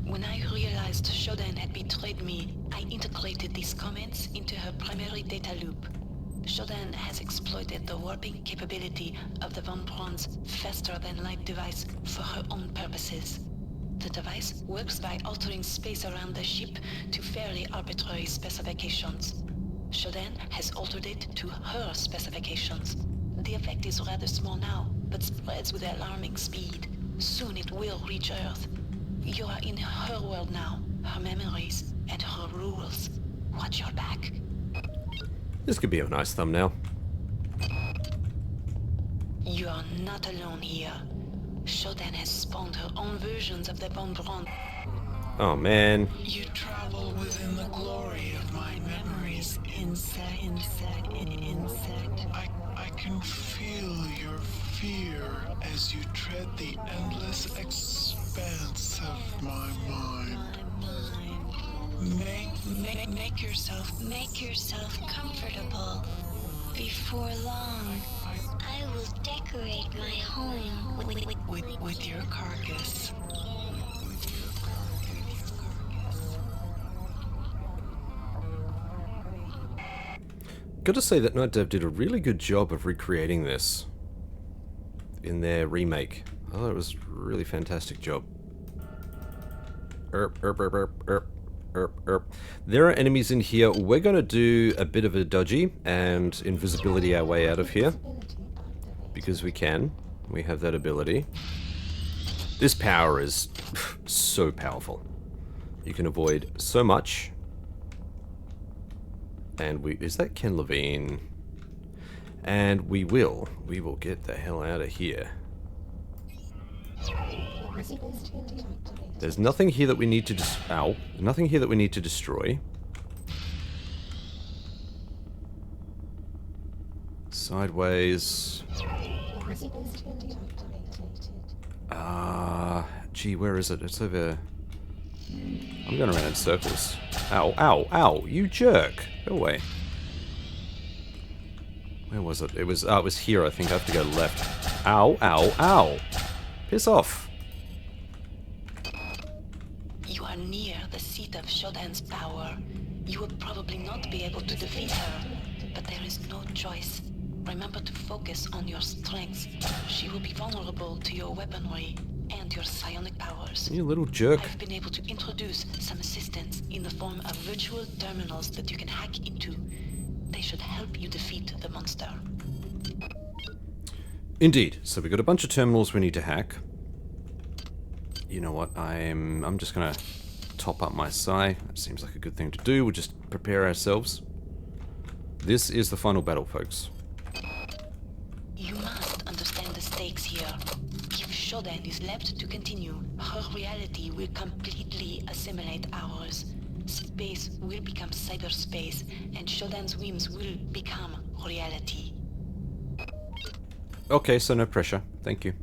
When I realized Shodan had betrayed me, I integrated these comments into her primary data loop. Shodan has exploited the warping capability of the Von Braun's faster-than-light device for her own purposes. The device works by altering space around the ship to fairly arbitrary specifications. Shodan has altered it to her specifications. The effect is rather small now, but spreads with alarming speed. Soon it will reach Earth. You are in her world now, her memories, and her rules. Watch your back. This could be a nice thumbnail. You are not alone here. Shodan has spawned her own versions of the Von Braun. Oh man. You travel within the glory of my memories, insect. I can feel your fear as you tread the endless expanse of my mind. Make yourself comfortable. Before long, I will decorate my home With your carcass. Gotta say that Nightdive did a really good job of recreating this in their remake. Oh, it was a really fantastic job. There are enemies in here. We're going to do a bit of a dodgy and invisibility our way out of here. Because we can. We have that ability. This power is so powerful. You can avoid so much. And is that Ken Levine? And we will get the hell out of here. There's nothing here that we need to nothing here that we need to destroy. Sideways. Gee, where is it? It's over. I'm going around in circles. Ow, ow, ow, you jerk. Go away. Where was it? It was here, I think. I have to go left. Ow, ow, ow. Piss off. You are near the seat of Shodan's power. You will probably not be able to defeat her, but there is no choice. Remember to focus on your strengths. She will be vulnerable to your weaponry and your psionic powers. You little jerk. I've been able to introduce some assistance in the form of virtual terminals that you can hack into. They should help you defeat the monster. Indeed. So we got a bunch of terminals we need to hack. You know what? I'm just gonna top up my psi. That seems like a good thing to do. We'll just prepare ourselves. This is the final battle, folks. You must understand the stakes here. If Shodan is left to continue, her reality will completely assimilate ours. Space will become cyberspace, and Shodan's whims will become reality. Okay, so no pressure. Thank you.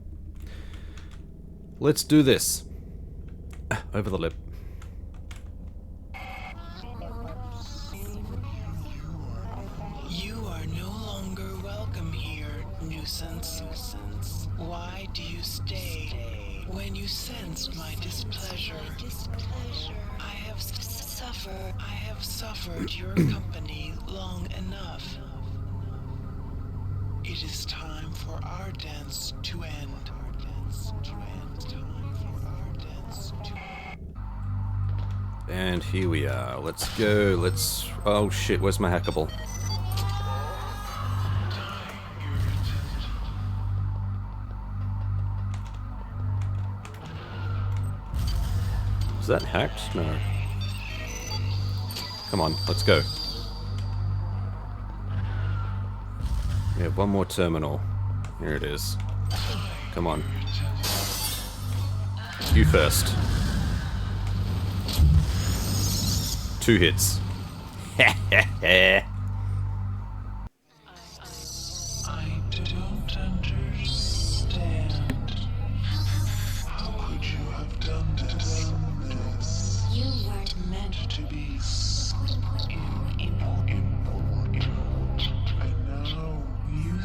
Let's do this. Over the lip. You are no longer welcome here, nuisance. Why do you stay when you sense my displeasure? I have suffered your company long enough. It is time for our dance to end. And here we are. Let's go. Oh shit, where's my hackable? Is that hacked? No. Come on, let's go. We have one more terminal. Here it is. Come on. You first. 2 hits. I don't understand. How could you have done this? You weren't Meant to be important. And now you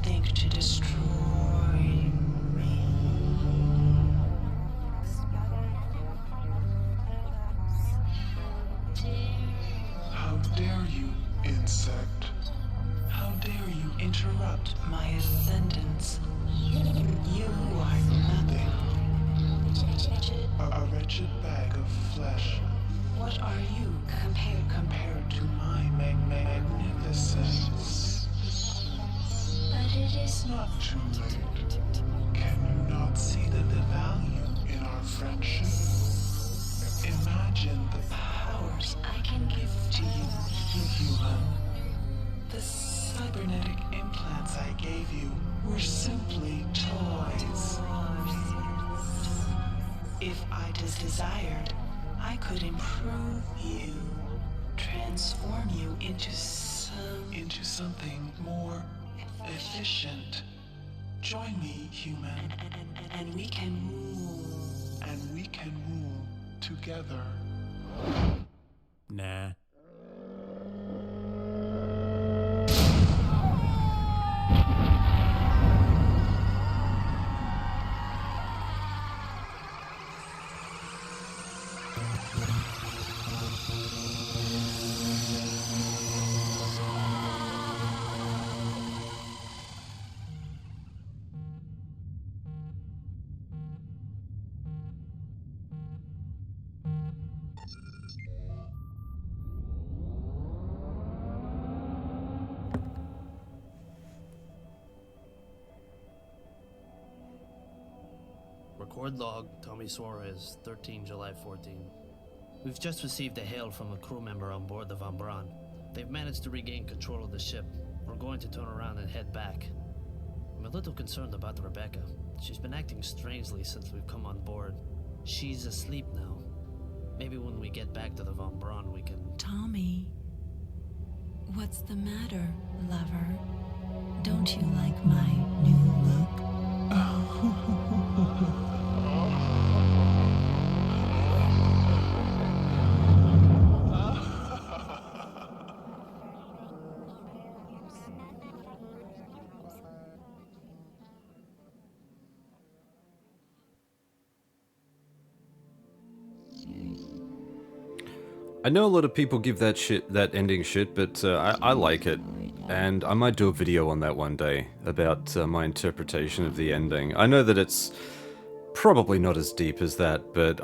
think to destroy. Me. How dare you, insect? How dare you interrupt my ascendance? You are nothing. A wretched bag of flesh. What are you compared to my magnificence? But it is Not too late. Can you not see the value in our friendship? Imagine the powers I can give to you, human. The cybernetic implants I gave you were simply toys. If I desired, I could improve you, transform you into something more efficient. Join me, human, and we can rule. And we can rule together. Nah. Record log, Tommy Suarez, 13 July 14. We've just received a hail from a crew member on board the Von Braun. They've managed to regain control of the ship. We're going to turn around and head back. I'm a little concerned about Rebecca. She's been acting strangely since we've come on board. She's asleep now. Maybe when we get back to the Von Braun we can... Tommy, what's the matter, lover? Don't you like my new look? I know a lot of people give that ending shit, but I like it, and I might do a video on that one day about my interpretation of the ending. I know that it's probably not as deep as that, but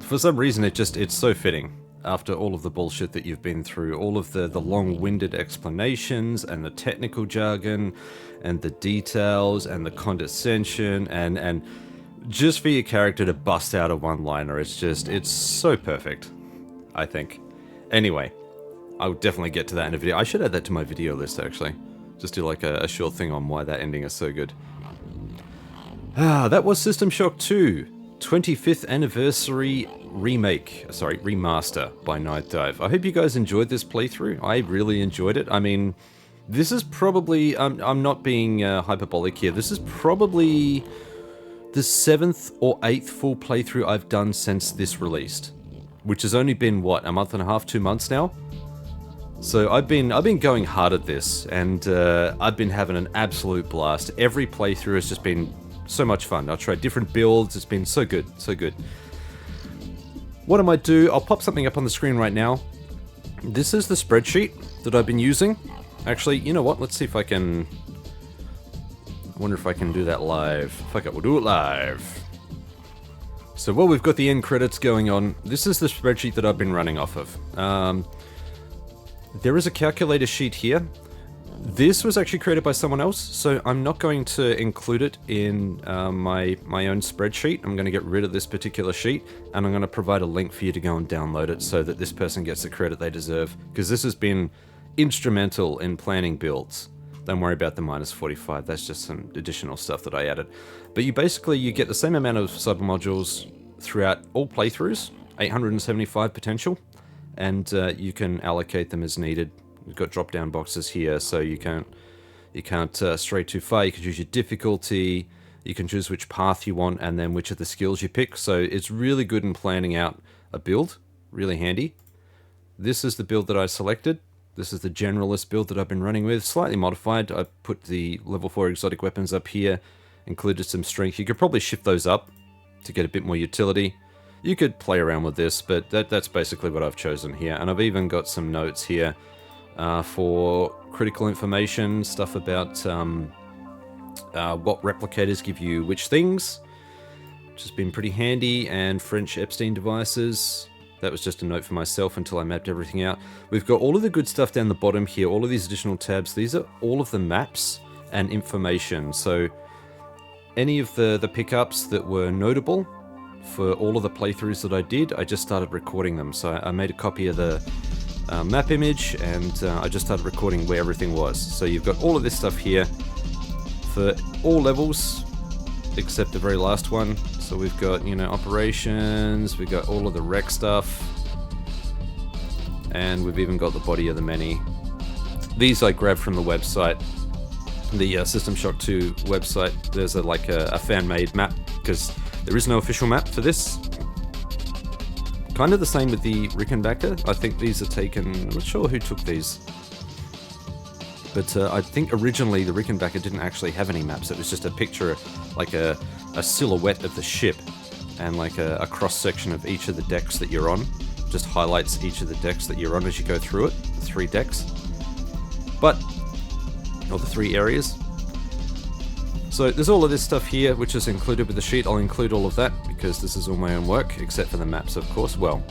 for some reason it's so fitting after all of the bullshit that you've been through, all of the long-winded explanations and the technical jargon and the details and the condescension and just for your character to bust out a one-liner. It's so perfect, I think. Anyway, I'll definitely get to that in a video. I should add that to my video list, actually. Just do like a short thing on why that ending is so good. That was System Shock 2, 25th Anniversary Remaster by Nightdive. I hope you guys enjoyed this playthrough. I really enjoyed it. I mean, this is probably... I'm not being hyperbolic here. This is probably the 7th or 8th full playthrough I've done since this released. Which has only been, what, a month and a half, 2 months now? So I've been going hard at this, and I've been having an absolute blast. Every playthrough has just been so much fun. I've tried different builds, it's been so good, so good. What I might do, I'll pop something up on the screen right now. This is the spreadsheet that I've been using. Actually, you know what, let's see if I can... I wonder if I can do that live. Fuck it, we'll do it live. So while we've got the end credits going on, this is the spreadsheet that I've been running off of. There is a calculator sheet here. This was actually created by someone else, so I'm not going to include it in my own spreadsheet. I'm going to get rid of this particular sheet, and I'm going to provide a link for you to go and download it so that this person gets the credit they deserve, because this has been instrumental in planning builds. Don't worry about the -45, that's just some additional stuff that I added. But you get the same amount of submodules throughout all playthroughs, 875 potential, and you can allocate them as needed. You've got drop-down boxes here, so you can't stray too far. You can choose your difficulty, you can choose which path you want, and then which of the skills you pick. So it's really good in planning out a build, really handy. This is the build that I selected. This is the generalist build that I've been running with, slightly modified. I put the level 4 exotic weapons up here, included some strength. You could probably shift those up to get a bit more utility. You could play around with this, but that's basically what I've chosen here. And I've even got some notes here for critical information, stuff about what replicators give you which things, which has been pretty handy, and French Epstein devices. That was just a note for myself until I mapped everything out. We've got all of the good stuff down the bottom here, all of these additional tabs. These are all of the maps and information. So any of the pickups that were notable for all of the playthroughs that I did, I just started recording them. So I made a copy of the map image, and I just started recording where everything was. So you've got all of this stuff here for all levels, except the very last one. So we've got, you know, operations, we've got all of the rec stuff, and we've even got the body of the many. These I grabbed from the website, the System Shock 2 website. There's a fan-made map, because there is no official map for this. Kind of the same with the Rickenbacker. I think these are taken... I'm not sure who took these. But I think originally the Rickenbacker didn't actually have any maps. It was just a picture, like a silhouette of the ship, and like a cross-section of each of the decks that you're on. Just highlights each of the decks that you're on as you go through it. The 3 decks. Or the 3 areas. So there's all of this stuff here, which is included with the sheet. I'll include all of that because this is all my own work, except for the maps, of course. Well,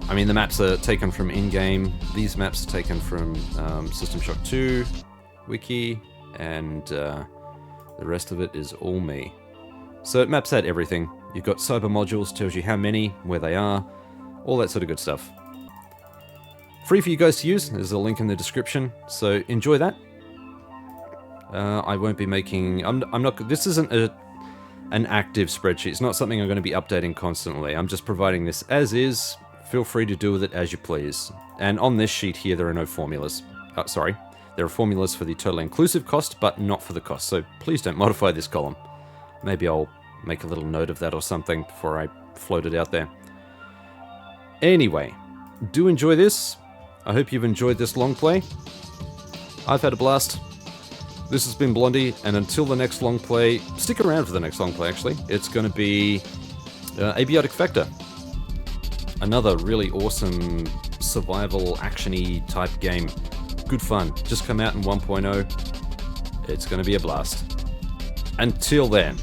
I mean, the maps are taken from in-game. These maps are taken from System Shock 2, Wiki, and the rest of it is all me. So it maps out everything. You've got cyber modules, tells you how many, where they are, all that sort of good stuff. Free for you guys to use. There's a link in the description, so enjoy that. I won't be making... I'm not... This isn't an active spreadsheet. It's not something I'm going to be updating constantly. I'm just providing this as is. Feel free to do with it as you please. And on this sheet here, there are no formulas. Sorry. There are formulas for the total inclusive cost, but not for the cost. So please don't modify this column. Maybe I'll make a little note of that or something before I float it out there. Anyway, do enjoy this. I hope you've enjoyed this long play. I've had a blast. This has been Blondie, and until the next long play, stick around for the next long play actually. It's going to be Abiotic Factor. Another really awesome survival action-y type game. Good fun. Just come out in 1.0. It's going to be a blast. Until then.